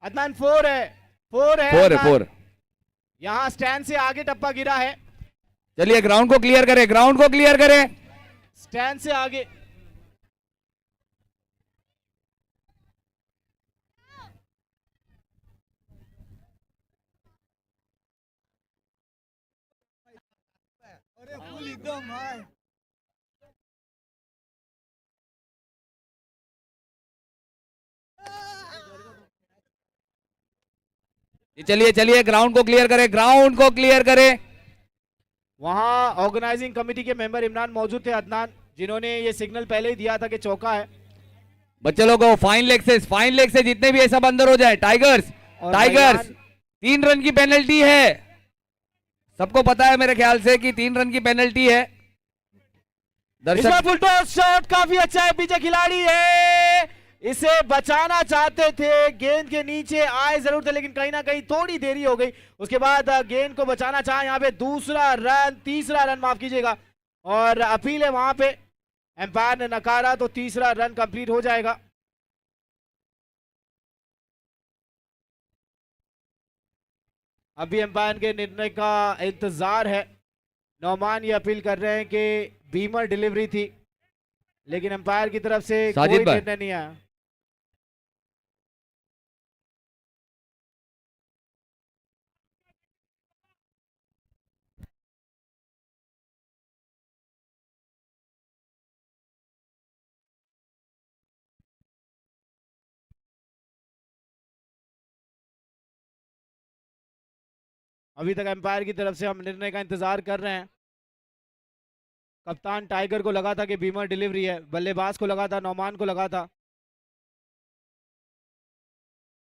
अदनान 4 है, 4 यहाँ स्टैंड से आगे टप्पा गिरा है। चलिए ग्राउंड को क्लियर करें, ग्राउंड को क्लियर करें। स्टैंड से आगे अरे फुल एकदम हाय। चलिए चलिए, ग्राउंड को क्लियर करें, ग्राउंड को क्लियर करें। वहां ऑर्गेनाइजिंग कमेटी के मेंबर इमरान मौजूद थे, अदनान, जिन्होंने ये सिग्नल पहले ही दिया था कि चौका है। बच्चे लोगों, फाइन लेग से जितने भी है सब अंदर हो जाए। टाइगर्स, और टाइगर्स, भाईजान, 3 रन की पेनल्टी है। सबको पता है मेरे ख्याल से कि 3 रन की पेनल्टी है। इस बार दर्शक, फुल टॉस शॉट काफी अच्छा है, पीछे खिलाड़ी है, इसे बचाना चाहते थे, गेंद के नीचे आए जरूर थे, लेकिन कहीं ना कहीं थोड़ी देरी हो गई। उसके बाद गेंद को बचाना चाहा, यहाँ पे दूसरा रन, तीसरा रन माफ कीजिएगा, और अपील है वहां पे, एम्पायर ने नकारा तो तीसरा रन कंप्लीट हो जाएगा। अभी एम्पायर के निर्णय का इंतजार है। नौमान ये अपील कर रहे हैं कि बीमर डिलीवरी थी, लेकिन एम्पायर की तरफ से साजिद कोई भाई। निर्णय नहीं आया। अभी तक एम्पायर की तरफ से हम निर्णय का इंतजार कर रहे हैं। कप्तान टाइगर को लगा था कि बीमर डिलीवरी है, बल्लेबाज को लगा था, नौमान को लगा था,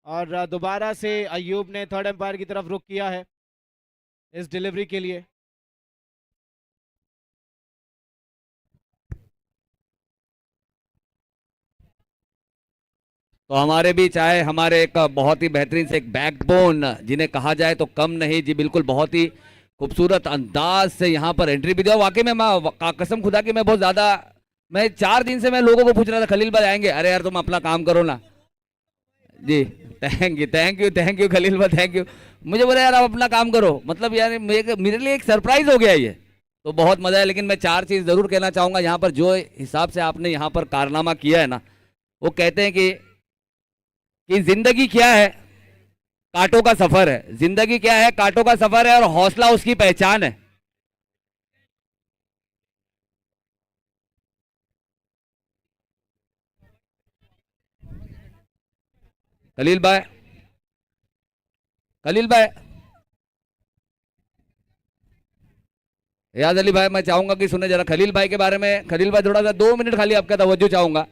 और दोबारा से अयूब ने थर्ड एम्पायर की तरफ रुख किया है इस डिलीवरी के लिए। तो हमारे बीच आए हमारे एक बहुत ही बेहतरीन से एक बैकबोन, जिन्हें कहा जाए तो कम नहीं जी, बिल्कुल बहुत ही खूबसूरत अंदाज से यहाँ पर एंट्री भी दिया। वाकई में मैं कसम खुदा कि मैं बहुत ज्यादा, मैं 4 दिन से मैं लोगों को पूछ रहा था खलील भाई आएंगे, अरे यार तुम अपना काम करो ना जी। Thank you thank you thank you Khalil भाई, थैंक यू। मुझे बोला यार आप अपना काम करो, मतलब यार मेरे लिए एक सरप्राइज हो गया ये, तो बहुत मजा है। लेकिन मैं 4 चीज जरूर कहना चाहूंगा यहाँ पर, जो हिसाब से आपने यहाँ पर कारनामा किया है ना, वो कहते हैं कि जिंदगी क्या है, कांटों का सफर है। जिंदगी क्या है, कांटों का सफर है, और हौसला उसकी पहचान है। खलील भाई, खलील भाई, याद अली भाई, मैं चाहूंगा कि सुने जरा खलील भाई के बारे में। खलील भाई थोड़ा सा 2 मिनट खाली आपका तवज्जो चाहूंगा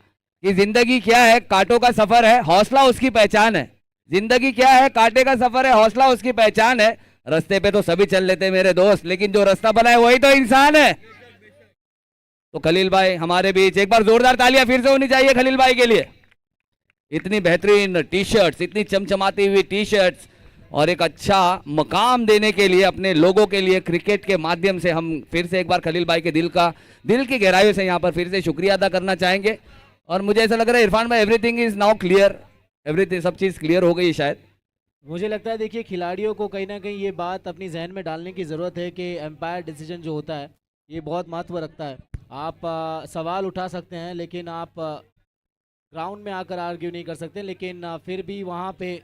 कि जिंदगी क्या है, कांटों का सफर है, हौसला उसकी पहचान है। जिंदगी क्या है, कांटे का सफर है, हौसला उसकी पहचान है। रास्ते पे तो सभी चल लेते मेरे दोस्त, लेकिन जो रास्ता बनाए वही तो इंसान है। तो खलील भाई हमारे बीच, एक बार जोरदार तालियां फिर से होनी चाहिए खलील भाई के लिए। इतनी बेहतरीन टी शर्ट्स, इतनी चमचमाती हुई टी शर्ट्स, और एक अच्छा मकाम देने के लिए अपने लोगों के लिए क्रिकेट के माध्यम से हम फिर से एक बार खलील भाई के दिल की गहराइयों से यहाँ पर फिर से शुक्रिया अदा करना चाहेंगे। और मुझे ऐसा लग रहा है इरफान भाई, everything is now clear, everything, सब चीज़ क्लियर हो गई है शायद। मुझे लगता है, देखिए, खिलाड़ियों को कहीं ना कहीं ये बात अपनी जहन में डालने की ज़रूरत है कि एम्पायर डिसीजन जो होता है ये बहुत महत्व रखता है। आप सवाल उठा सकते हैं, लेकिन आप ग्राउंड में आकर आर्ग्यू नहीं कर सकते, लेकिन फिर भी वहाँ पे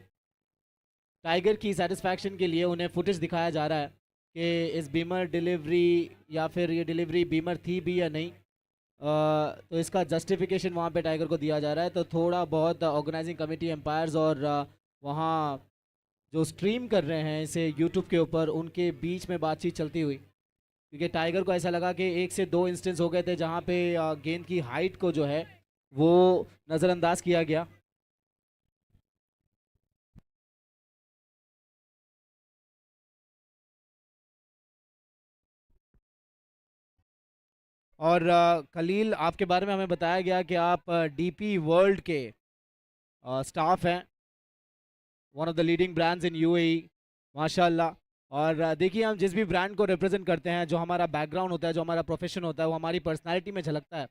टाइगर की सेटिस्फैक्शन के लिए उन्हें फुटेज दिखाया जा रहा है कि इस बीमर डिलीवरी, या फिर ये डिलीवरी बीमर थी भी या नहीं, तो इसका जस्टिफिकेशन वहाँ पे टाइगर को दिया जा रहा है। तो थोड़ा बहुत ऑर्गेनाइजिंग कमेटी, एम्पायर्स और वहाँ जो स्ट्रीम कर रहे हैं इसे यूट्यूब के ऊपर, उनके बीच में बातचीत चलती हुई, क्योंकि टाइगर को ऐसा लगा कि 1 से 2 इंस्टेंस हो गए थे जहाँ पे गेंद की हाइट को जो है वो नज़रअंदाज किया गया। और खलील, आपके बारे में हमें बताया गया कि आप डीपी वर्ल्ड के स्टाफ हैं, one of the leading brands in UAE, माशाल्लाह। और देखिए, हम जिस भी ब्रांड को रिप्रेजेंट करते हैं, जो हमारा बैकग्राउंड होता है, जो हमारा प्रोफेशन होता है, वो हमारी पर्सनालिटी में झलकता है।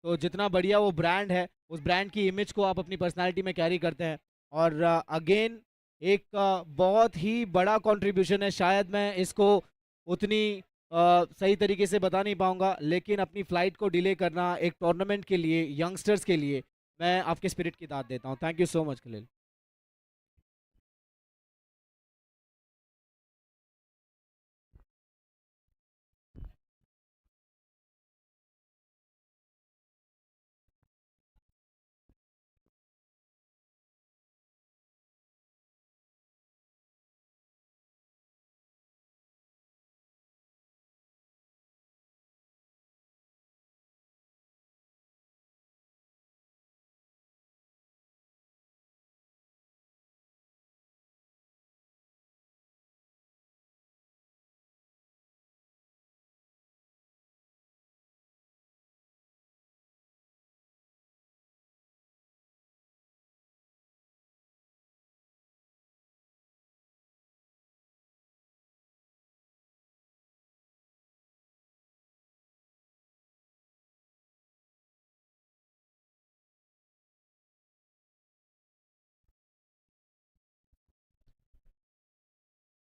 तो जितना बढ़िया वो ब्रांड है, उस ब्रांड की इमेज को आप अपनी पर्सनालिटी में कैरी करते हैं। और अगेन एक बहुत ही बड़ा कंट्रीब्यूशन है, शायद मैं इसको उतनी सही तरीके से बता नहीं पाऊंगा, लेकिन अपनी फ़्लाइट को डिले करना एक टूर्नामेंट के लिए, यंगस्टर्स के लिए, मैं आपके स्पिरिट की दाद देता हूँ। Thank you so much Khaleel.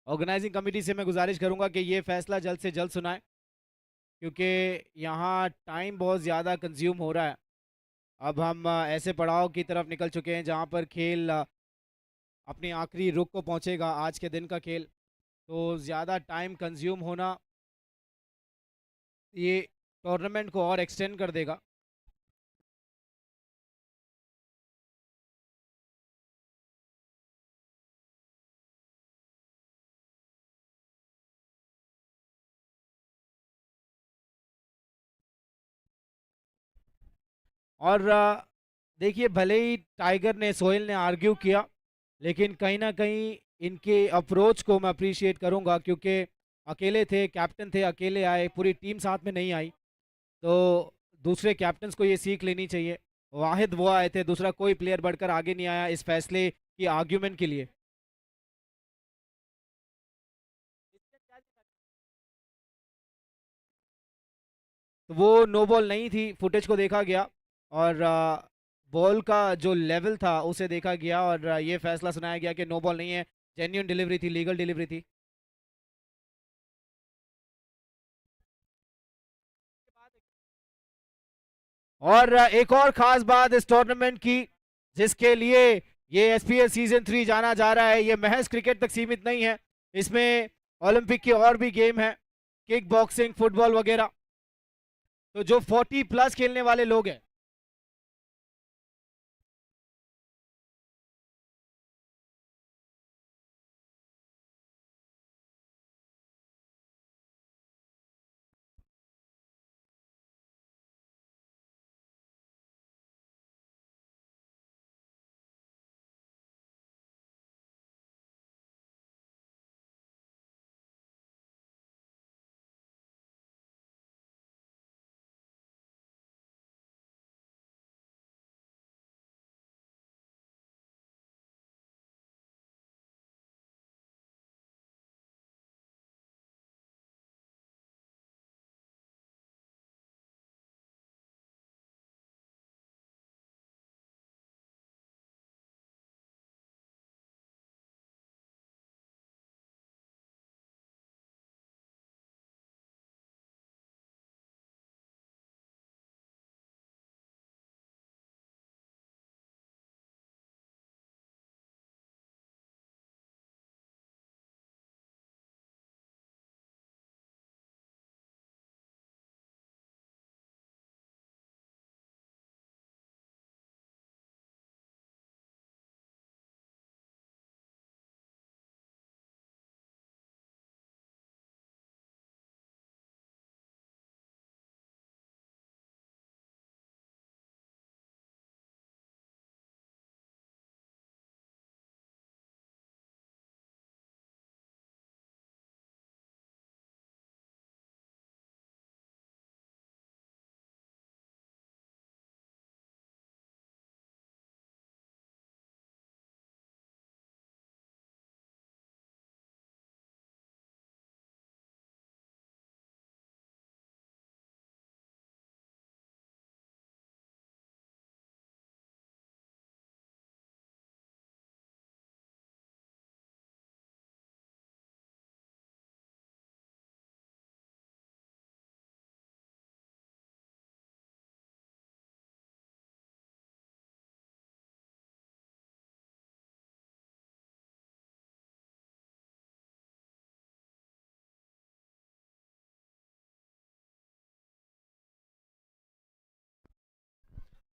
Organising committee से मैं गुजारिश करूंगा कि ये फैसला जल्द से जल्द सुनाए, क्योंकि यहाँ टाइम बहुत ज़्यादा कंज्यूम हो रहा है। अब हम ऐसे पड़ाव की तरफ निकल चुके हैं जहाँ पर खेल अपने आखिरी रुख को पहुँचेगा, आज के दिन का खेल। तो ज़्यादा टाइम कंज्यूम होना ये टूर्नामेंट को और एक्सटेंड कर देगा। और देखिए, भले ही टाइगर ने, सोहेल ने आर्ग्यू किया, लेकिन कहीं ना कहीं इनके अप्रोच को मैं अप्रिशिएट करूंगा, क्योंकि अकेले थे, कैप्टन थे, अकेले आए, पूरी टीम साथ में नहीं आई। तो दूसरे कैप्टन्स को ये सीख लेनी चाहिए। वाहिद वो आए थे, दूसरा कोई प्लेयर बढ़कर आगे नहीं आया इस फैसले की आर्ग्यूमेंट के लिए। तो वो नो बॉल नहीं थी, फुटेज को देखा गया और बॉल का जो लेवल था उसे देखा गया और ये फैसला सुनाया गया कि नो बॉल नहीं है, जेन्युइन डिलीवरी थी, लीगल डिलीवरी थी। और एक और खास बात इस टूर्नामेंट की, जिसके लिए ये एसपीएल सीजन 3 जाना जा रहा है, ये महज क्रिकेट तक सीमित नहीं है। इसमें ओलंपिक के और भी गेम है, किक बॉक्सिंग, फुटबॉल वगैरह। तो जो 40+ खेलने वाले लोग हैं,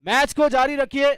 मैच को जारी रखिए।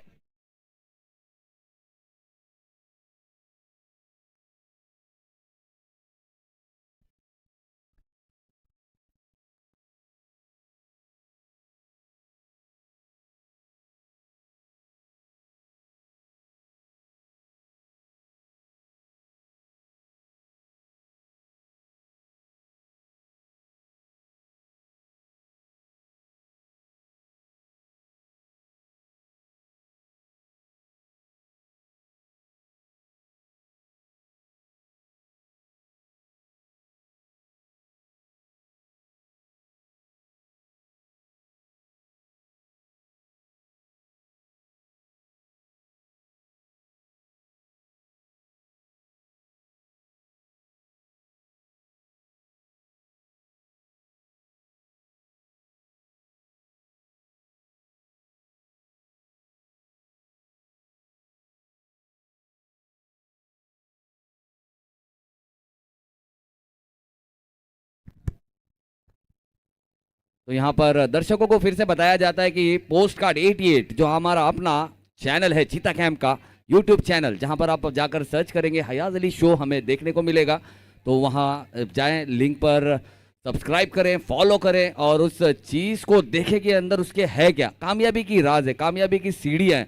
तो यहाँ पर दर्शकों को फिर से बताया जाता है कि पोस्ट कार्ड 88 जो हमारा अपना चैनल है चीता कैंप का यूट्यूब चैनल, जहाँ पर आप जाकर सर्च करेंगे हयाज अली शो हमें देखने को मिलेगा। तो वहाँ जाएं, लिंक पर सब्सक्राइब करें, फॉलो करें और उस चीज़ को देखें कि अंदर उसके है क्या, कामयाबी की राज है, कामयाबी की सीढ़ियाँ हैं,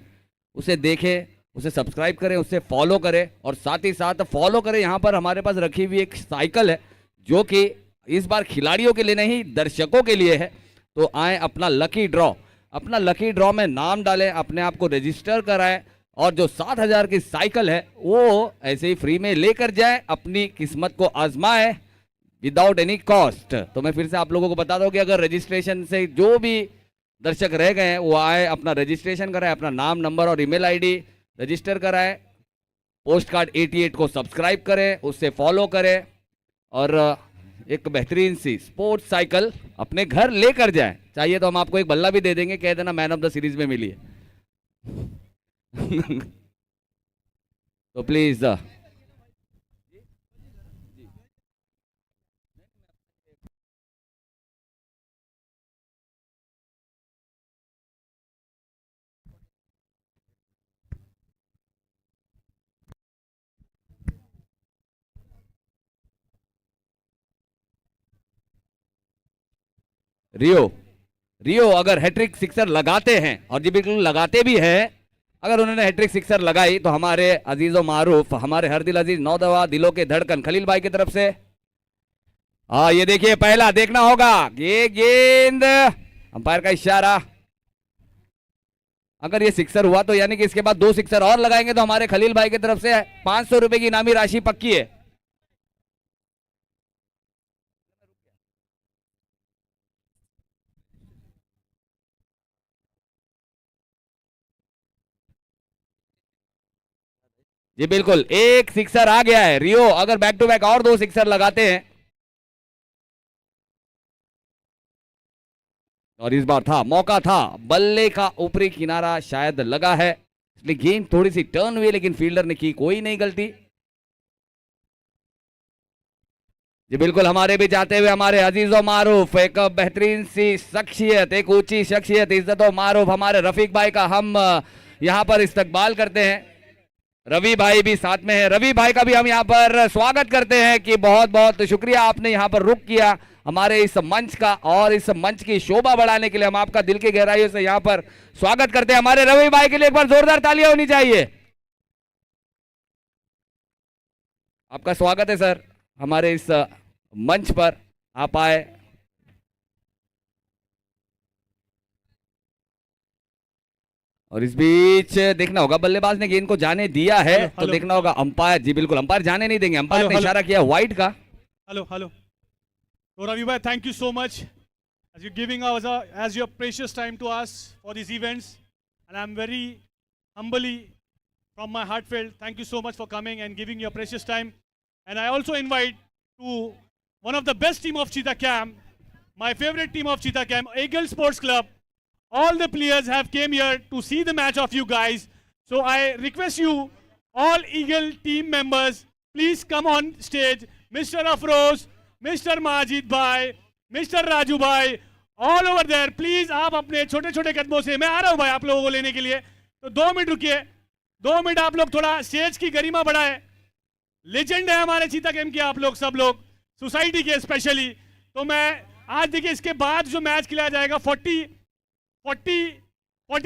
उसे देखें, उसे सब्सक्राइब करें, उसे फॉलो करें और साथ ही साथ फॉलो करें। यहाँ पर हमारे पास रखी हुई एक साइकिल है जो कि इस बार खिलाड़ियों के लिए नहीं दर्शकों के लिए है। तो आए अपना लकी ड्रॉ में नाम डालें, अपने आप को रजिस्टर कराएं और जो 7,000 की साइकिल है वो ऐसे ही फ्री में लेकर जाए, अपनी किस्मत को आजमाए विदाउट एनी कॉस्ट। तो मैं फिर से आप लोगों को बता दूं कि अगर रजिस्ट्रेशन से जो भी दर्शक रह गए हैं वो आए, अपना रजिस्ट्रेशन कराए, अपना नाम, नंबर और ईमेल आईडी रजिस्टर कराए, पोस्ट कार्ड 88 को सब्सक्राइब करें, उससे फॉलो करें और एक बेहतरीन सी स्पोर्ट्स साइकिल अपने घर लेकर जाए। चाहिए तो हम आपको एक बल्ला भी दे देंगे, कह देना मैन ऑफ द सीरीज में मिली है। तो प्लीज रियो अगर हैट्रिक सिक्सर लगाते हैं, और जी बिल्कुल लगाते भी हैं, अगर उन्होंने हैट्रिक सिक्सर लगाई तो हमारे अजीजों मारूफ, हमारे हर दिल अजीज नौदवा दिलों के धड़कन खलील भाई की तरफ से ये देखिए पहला देखना होगा ये गेंद, अंपायर का इशारा। अगर ये सिक्सर हुआ तो यानी कि इसके बाद 2 सिक्सर और लगाएंगे तो हमारे खलील भाई की तरफ से 500 रुपए की इनामी राशि पक्की है। जी बिल्कुल, एक सिक्सर आ गया है। रियो अगर बैक टू बैक और 2 सिक्सर लगाते हैं, और इस बार मौका था, बल्ले का ऊपरी किनारा शायद लगा है, इसलिए गेंद थोड़ी सी टर्न हुई, लेकिन फील्डर ने की कोई नहीं गलती। जी बिल्कुल, हमारे भी जाते हुए हमारे अजीजों मारूफ, एक बेहतरीन सी शख्सियत, एक ऊंची शख्सियत, इज्जतों मारूफ हमारे रफीक भाई का हम यहां पर इस्तकबाल करते हैं। रवि भाई भी साथ में है, रवि भाई का भी हम यहाँ पर स्वागत करते हैं कि बहुत बहुत शुक्रिया आपने यहाँ पर रुक किया हमारे इस मंच का, और इस मंच की शोभा बढ़ाने के लिए हम आपका दिल की गहराइयों से यहाँ पर स्वागत करते हैं। हमारे रवि भाई के लिए एक बार जोरदार तालियां होनी चाहिए। आपका स्वागत है सर हमारे इस मंच पर, आप आए। और इस बीच देखना होगा, बल्लेबाज ने गेंद को जाने दिया है, तो देखना होगा अंपायर। जी बिल्कुल, अंपायर जाने नहीं देंगे, अंपायर ने इशारा किया वाइड का। Hello so Ravi bhai, thank you so much as you're giving us as your precious time to us for these events, and I'm very humbly from my heartfelt thank you so much for coming and giving your precious time. And I also invite to one of the best team of Cheetah Camp, my favorite team of Cheetah Camp, Eagle Sports Club. All the players have came here to see the match of you guys, so I request you all Eagle team members, please come on stage. Mr. Afroz, Mr. Majid bhai, Mr. Raju bhai, all over there, please आप अपने छोटे छोटे कदमों से, मैं आ रहा हूँ भाई आप लोगों को लेने के लिए, तो 2 मिनट रुकिए, 2 मिनट आप लोग थोड़ा स्टेज की गरिमा बढ़ाए। लेजेंड है हमारे चीता कैंप के आप लोग, सब लोग सोसाइटी के स्पेशली। तो मैं आज देखिए इसके बाद जो मैच खिलाया जाएगा 40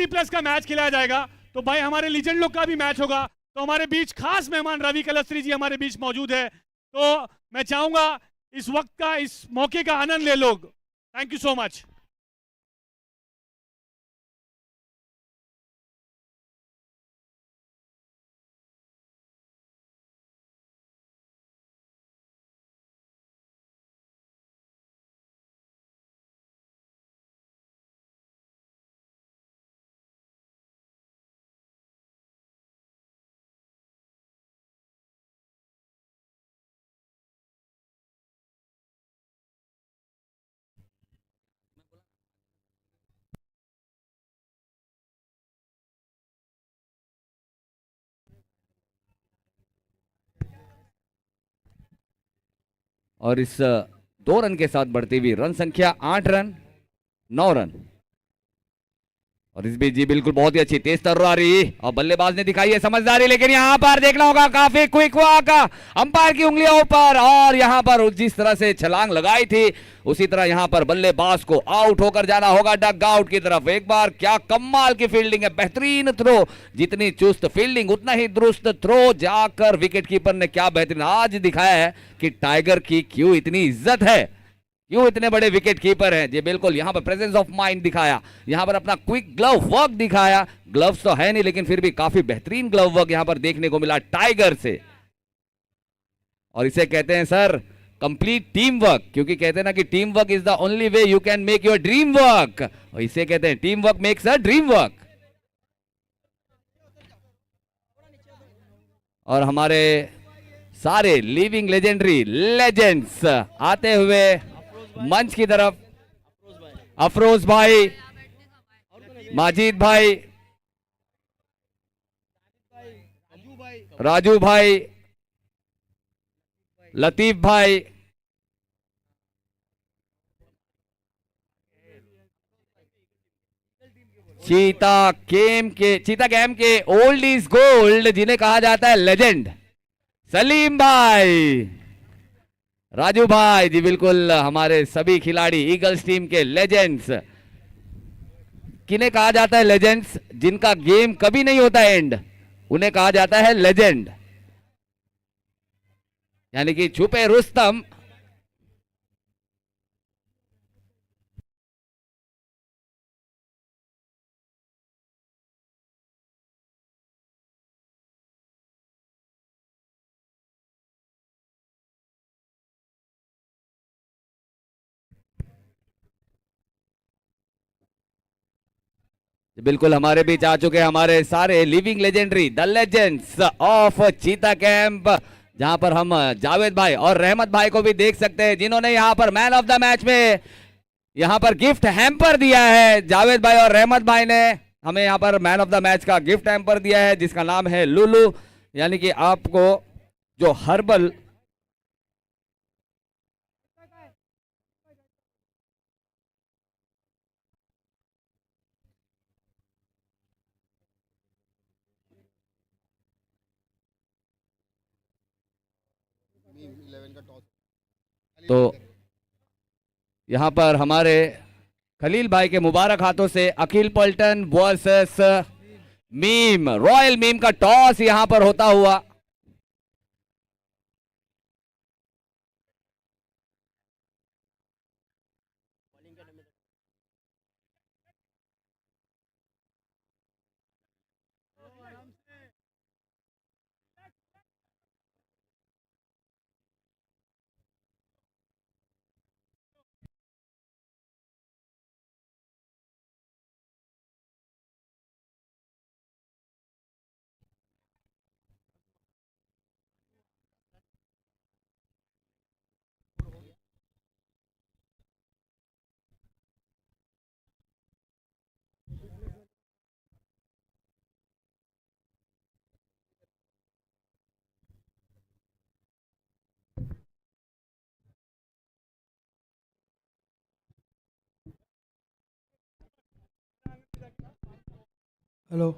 प्लस का मैच खिलाया जाएगा, तो भाई हमारे लीजेंड लोग का भी मैच होगा। तो हमारे बीच खास मेहमान रवि कलस्त्री जी हमारे बीच मौजूद है, तो मैं चाहूंगा इस वक्त का, इस मौके का आनंद ले लोग। Thank you so much. और इस 2 रन के साथ बढ़ती हुई रन संख्या 8 रन, 9 रन। और इस बीच जी बिल्कुल बहुत ही अच्छी तेज तर्रारी और बल्लेबाज ने दिखाई है समझदारी, लेकिन यहां पर देखना होगा काफी क्विक वॉक, अंपायर की उंगलियों ऊपर, और यहां पर जिस तरह से छलांग लगाई थी उसी तरह यहां पर बल्लेबाज को आउट होकर जाना होगा डग आउट की तरफ। एक बार क्या कमाल की फील्डिंग है, बेहतरीन थ्रो, जितनी चुस्त फील्डिंग उतना ही दुरुस्त थ्रो, जाकर विकेट कीपर ने क्या बेहतरीन आज दिखाया है कि टाइगर की क्यों इतनी इज्जत है, क्यों इतने बड़े विकेट कीपर हैं। जी बिल्कुल यहां पर प्रेजेंस ऑफ माइंड दिखाया, यहां पर अपना क्विक ग्लव वर्क दिखाया, ग्लव्स तो है नहीं लेकिन फिर भी काफी बेहतरीन ग्लव वर्क यहां पर देखने को मिला टाइगर से। और इसे कहते हैं सर कंप्लीट टीम वर्क, क्योंकि कहते हैं ना कि team work is the only way you can make your dream work, और इसे कहते हैं team work makes a dream work. और हमारे सारे लिविंग लेजेंडरी लेजेंड्स आते हुए मंच की तरफ, अफरोज भाई, माजिद भाई, राजू भाई, लतीफ भाई, चीता कैम के ओल्ड इज गोल्ड जिन्हें कहा जाता है लेजेंड, सलीम भाई, राजू भाई, जी बिल्कुल हमारे सभी खिलाड़ी ईगल्स टीम के लेजेंड्स। किन्हें कहा जाता है लेजेंड्स? जिनका गेम कभी नहीं होता एंड, उन्हें कहा जाता है लेजेंड, यानी कि छुपे रुस्तम। बिल्कुल हमारे बीच आ चुके हैं हमारे सारे living legendary the legends of चीता कैंप, जहां पर हम जावेद भाई और रहमत भाई को भी देख सकते हैं, जिन्होंने यहां पर मैन ऑफ द मैच में यहां पर गिफ्ट हैम्पर दिया है। जावेद भाई और रहमत भाई ने हमें यहां पर मैन ऑफ द मैच का गिफ्ट हैम्पर दिया है, जिसका नाम है लुलू, यानी कि आपको जो हर्बल तो यहां पर हमारे खलील भाई के मुबारक हाथों से अखिल पल्टन वर्सेस मीम, रॉयल मीम का टॉस यहां पर होता हुआ। हेलो।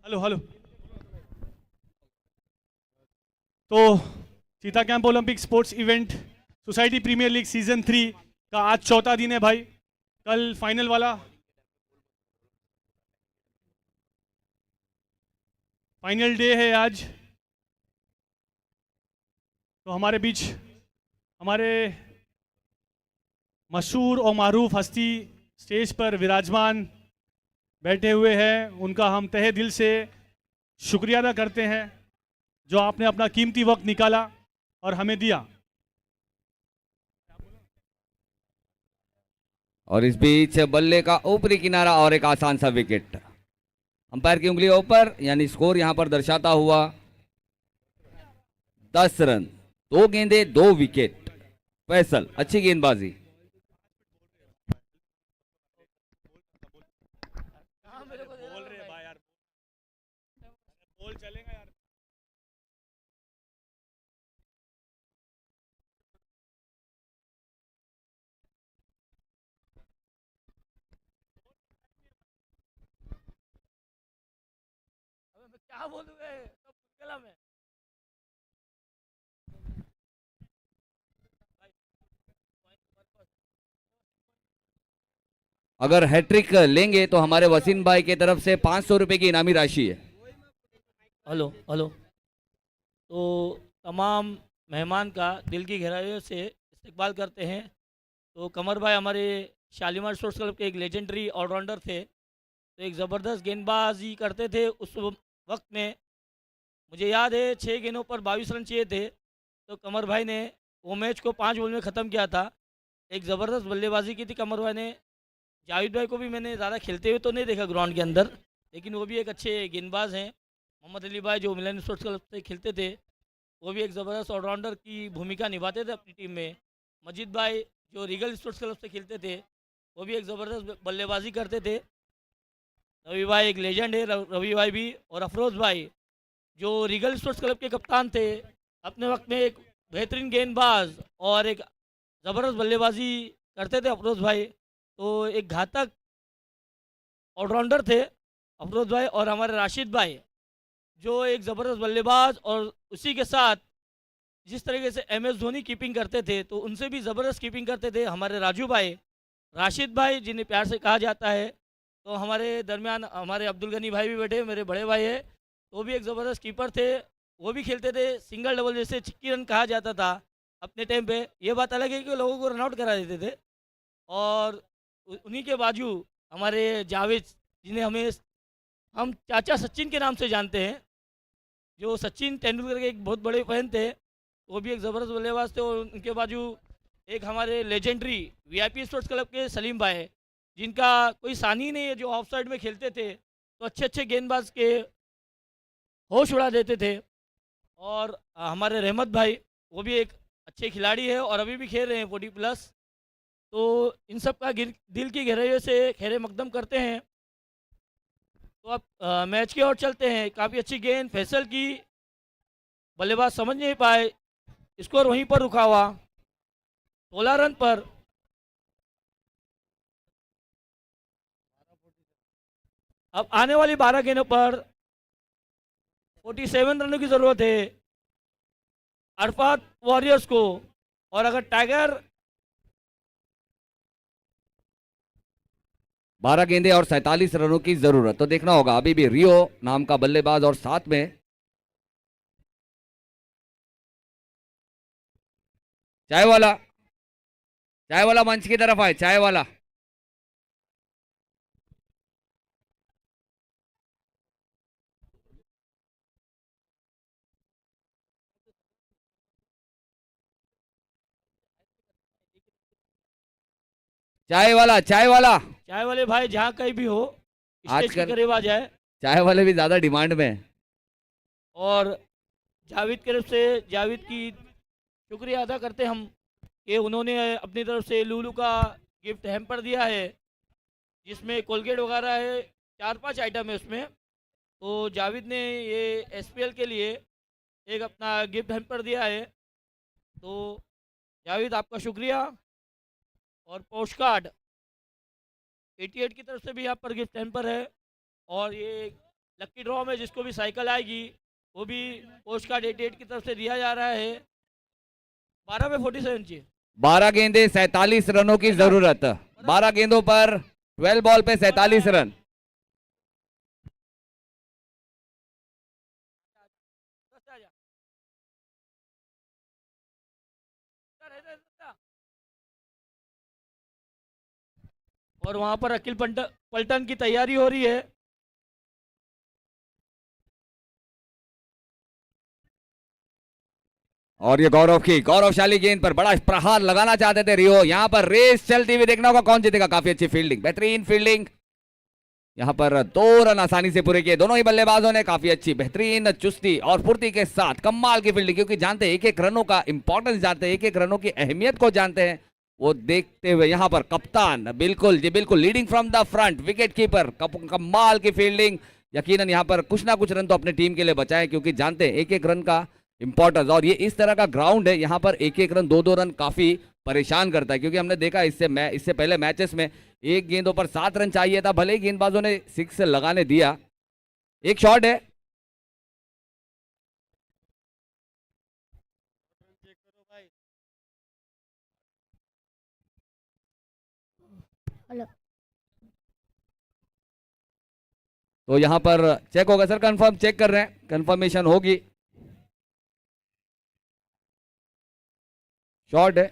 Hello hello. तो Cheetah Camp Olympic sports event society premier league season 3 का आज चौथा दिन है भाई। कल फाइनल वाला फाइनल डे है आज। तो हमारे बीच हमारे मशहूर और मारूफ हस्ती स्टेज पर विराजमान बैठे हुए हैं। उनका हम तहे दिल से शुक्रिया अदा करते हैं जो आपने अपना कीमती वक्त निकाला और हमें दिया। और इस बीच बल्ले का ऊपरी किनारा और एक आसान सा विकेट। अंपायर की उंगली ऊपर, यानी स्कोर यहां पर दर्शाता हुआ 10 रन, 2 गेंदे 2 विकेट। फैसल, अच्छी गेंदबाजी। बोल रहे भाई यार, बोल चलेगा यार। क्या बोलूंगा सब गला में। अगर हैट्रिक लेंगे तो हमारे वसीम भाई की तरफ से 500 रुपए की इनामी राशि है। Hello hello. तो तमाम मेहमान का दिल की गहराइयों से इस्तकबाल करते हैं। तो कमर भाई हमारे शालीमार स्पोर्ट्स क्लब के एक लेजेंडरी ऑलराउंडर थे। तो एक ज़बरदस्त गेंदबाजी करते थे उस वक्त में। मुझे याद है 6 गेंदों पर 22 रन चाहिए थे, तो कमर भाई ने वो मैच को 5 बॉल में ख़त्म किया था। एक ज़बरदस्त बल्लेबाजी की थी कमर भाई ने। जावेद भाई को भी मैंने ज़्यादा खेलते हुए तो नहीं देखा ग्राउंड के अंदर, लेकिन वो भी एक अच्छे गेंदबाज हैं। मोहम्मद अली भाई जो मिलन स्पोर्ट्स क्लब से खेलते थे, वो भी एक ज़बरदस्त ऑलराउंडर की भूमिका निभाते थे अपनी टीम में। मजीद भाई जो रीगल स्पोर्ट्स क्लब से खेलते थे, वो भी एक ज़बरदस्त बल्लेबाजी करते थे। रवि भाई एक लेजेंड है, रवि भाई भी। और अफरोज़ भाई जो रीगल स्पोर्ट्स क्लब के कप्तान थे, अपने वक्त में एक बेहतरीन गेंदबाज और एक ज़बरदस्त बल्लेबाजी करते थे अफरोज़ भाई। तो एक घातक ऑलराउंडर थे अफरोज़ भाई। और हमारे राशिद भाई जो एक ज़बरदस्त बल्लेबाज, और उसी के साथ जिस तरीके से MS धोनी कीपिंग करते थे, तो उनसे भी ज़बरदस्त कीपिंग करते थे हमारे राजू भाई, राशिद भाई जिन्हें प्यार से कहा जाता है। तो हमारे दरमियान हमारे अब्दुल गनी भाई भी बैठे, मेरे बड़े भाई है, वो भी एक ज़बरदस्त कीपर थे। वो भी खेलते थे सिंगल डबल, जैसे चिक्की रन कहा जाता था अपने टाइम पे। ये बात अलग है कि लोगों को रनआउट करा देते थे। और उन्हीं के बाजू हमारे जावेद, जिन्हें हम चाचा सचिन के नाम से जानते हैं, जो सचिन तेंदुलकर के एक बहुत बड़े फैन थे, वो भी एक ज़बरदस्त बल्लेबाज थे। और उनके बाजू एक हमारे लेजेंडरी VIP स्पोर्ट्स क्लब के सलीम भाई है, जिनका कोई सानी नहीं है, जो ऑफ साइड में खेलते थे तो अच्छे अच्छे गेंदबाज के होश उड़ा देते थे। और हमारे रहमत भाई, वो भी एक अच्छे खिलाड़ी है और अभी भी खेल रहे हैं 40+। तो इन सब का दिल की गहराइयों से खैर मकदम करते हैं। तो अब मैच की ओर चलते हैं। काफ़ी अच्छी गेंद फैसल की, बल्लेबाज समझ नहीं पाए, स्कोर वहीं पर रुका हुआ 16 रन पर। अब आने वाली 12 गेंदों पर 47 रनों की ज़रूरत है अरफात वॉरियर्स को। और अगर टाइगर 12 गेंदे और 47 रनों की जरूरत, तो देखना होगा। अभी भी रियो नाम का बल्लेबाज और साथ में चाय वाला मंच की तरफ आए। चाय वाला, चाय वाला, चाय वाले भाई जहाँ कहीं भी हो, स्टेज के आजकल करीब आ जाए। चाय वाले भी ज्यादा डिमांड में हैं। और जावेद की तरफ से जावेद की शुक्रिया अदा करते हम कि उन्होंने अपनी तरफ से लूलू का गिफ्ट हैम्पर दिया है, जिसमें कोलगेट वगैरह है, 4-5 आइटम है उसमें। तो जावेद ने ये SPL के लिए एक अपना गिफ्ट हैम्पर दिया है। तो जावेद आपका शुक्रिया। और पोस्ट कार्ड 88 की तरफ से भी यहाँ पर गिफ्ट हैम्पर है। और ये लक्की ड्रॉ में जिसको भी साइकिल आएगी वो भी पोस्ट कार्ड 88 की तरफ से दिया जा रहा है। 12 में 47 चाहिए। 12 गेंदे 47 रनों की जरूरत। 12 गेंदों पर 12 बॉल पे 47 रन। और वहां पर अखिल पलटन की तैयारी हो रही है। और ये गौरव की गौरवशाली गेंद पर बड़ा प्रहार लगाना चाहते थे रियो। यहां पर रेस चलती हुई देखना होगा कौन जीतेगा। काफी अच्छी फील्डिंग, बेहतरीन फील्डिंग। यहां पर 2 रन आसानी से पूरे किए दोनों ही बल्लेबाजों ने। काफी अच्छी बेहतरीन चुस्ती और फुर्ती के साथ कमाल की फील्डिंग, क्योंकि जानते हैं एक एक रनों का इंपॉर्टेंस, जानते हैं एक एक रनों की अहमियत को जानते हैं। वो देखते हुए यहां पर कप्तान बिल्कुल जी बिल्कुल leading from the front, wicket keeper कमाल की फील्डिंग। यकीनन यहां पर कुछ ना कुछ रन तो अपने टीम के लिए बचाए, क्योंकि जानते हैं एक एक रन का इंपॉर्टेंस। और ये इस तरह का ग्राउंड है, यहाँ पर एक एक रन 2-2 रन काफी परेशान करता है, क्योंकि हमने देखा इससे पहले मैचेस में एक गेंदों पर 7 रन चाहिए था, भले ही गेंदबाजों ने 6 लगाने दिया। एक शॉट है, हेलो। तो यहाँ पर चेक होगा सर, कंफर्म चेक कर रहे हैं, कंफर्मेशन होगी। शॉट है,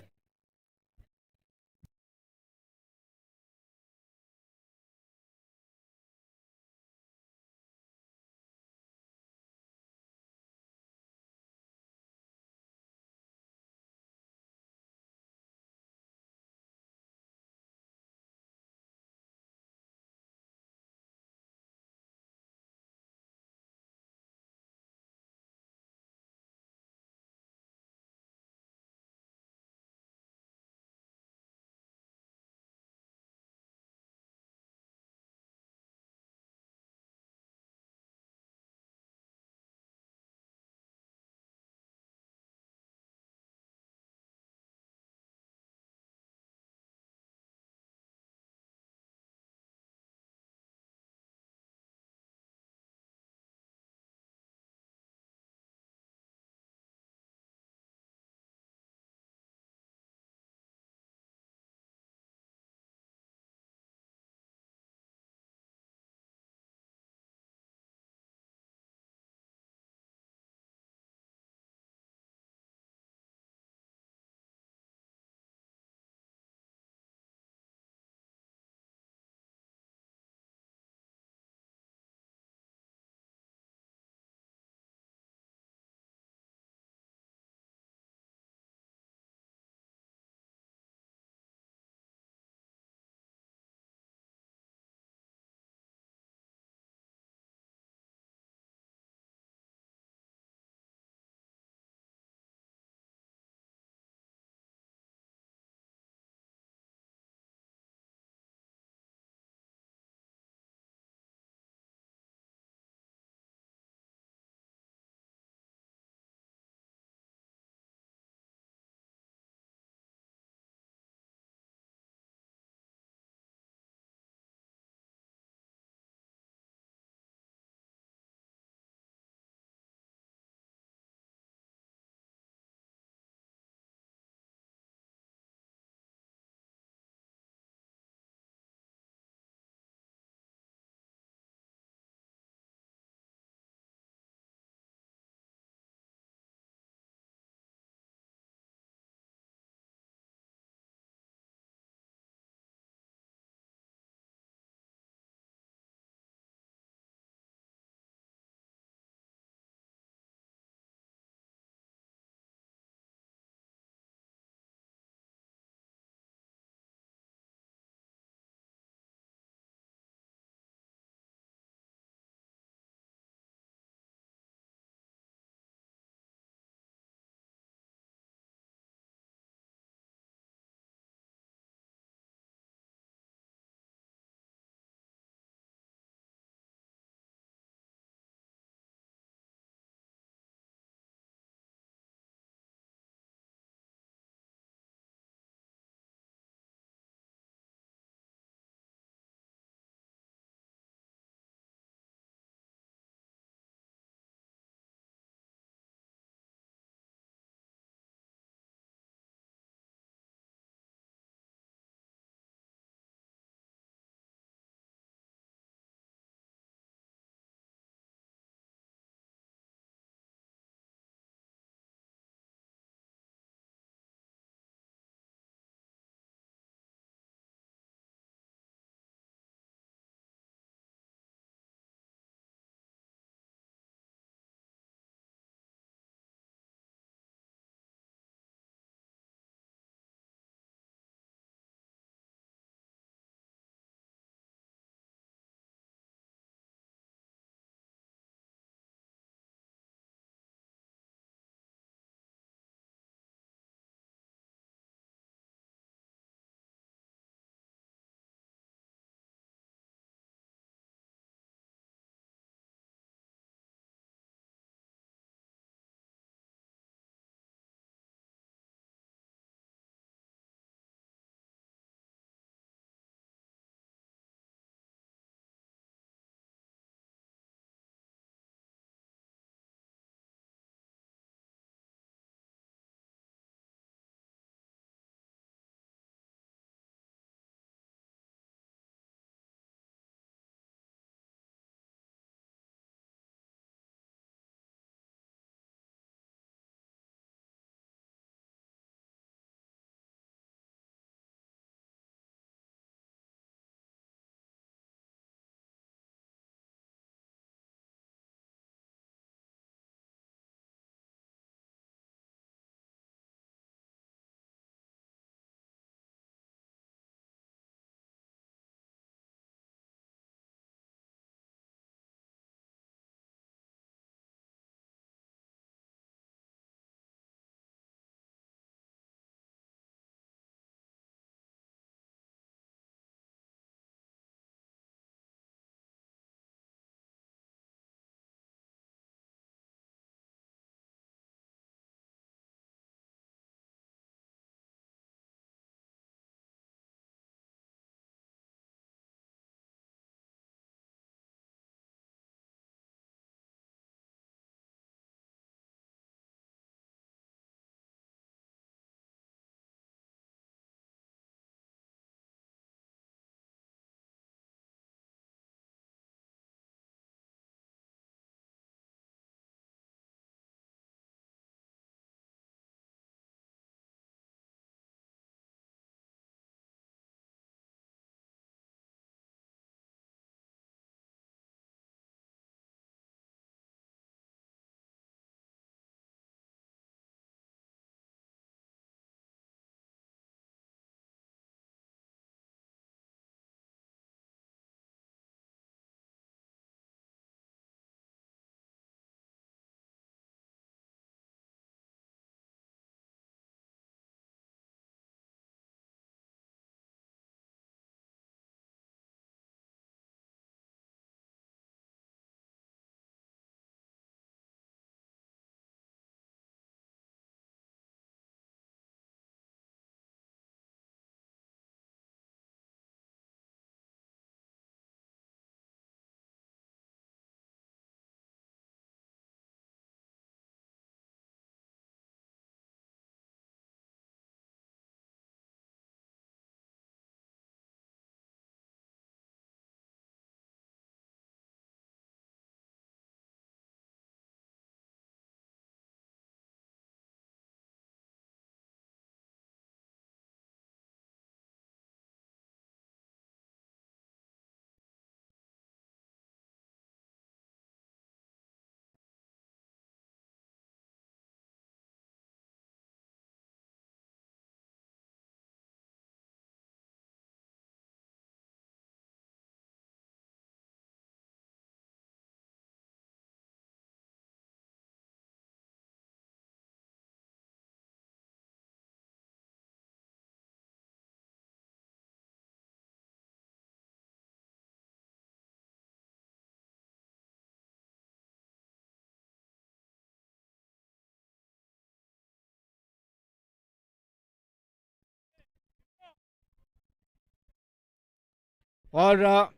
और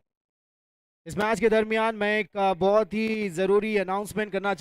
इस मैच के दरमियान मैं एक बहुत ही ज़रूरी अनाउंसमेंट करना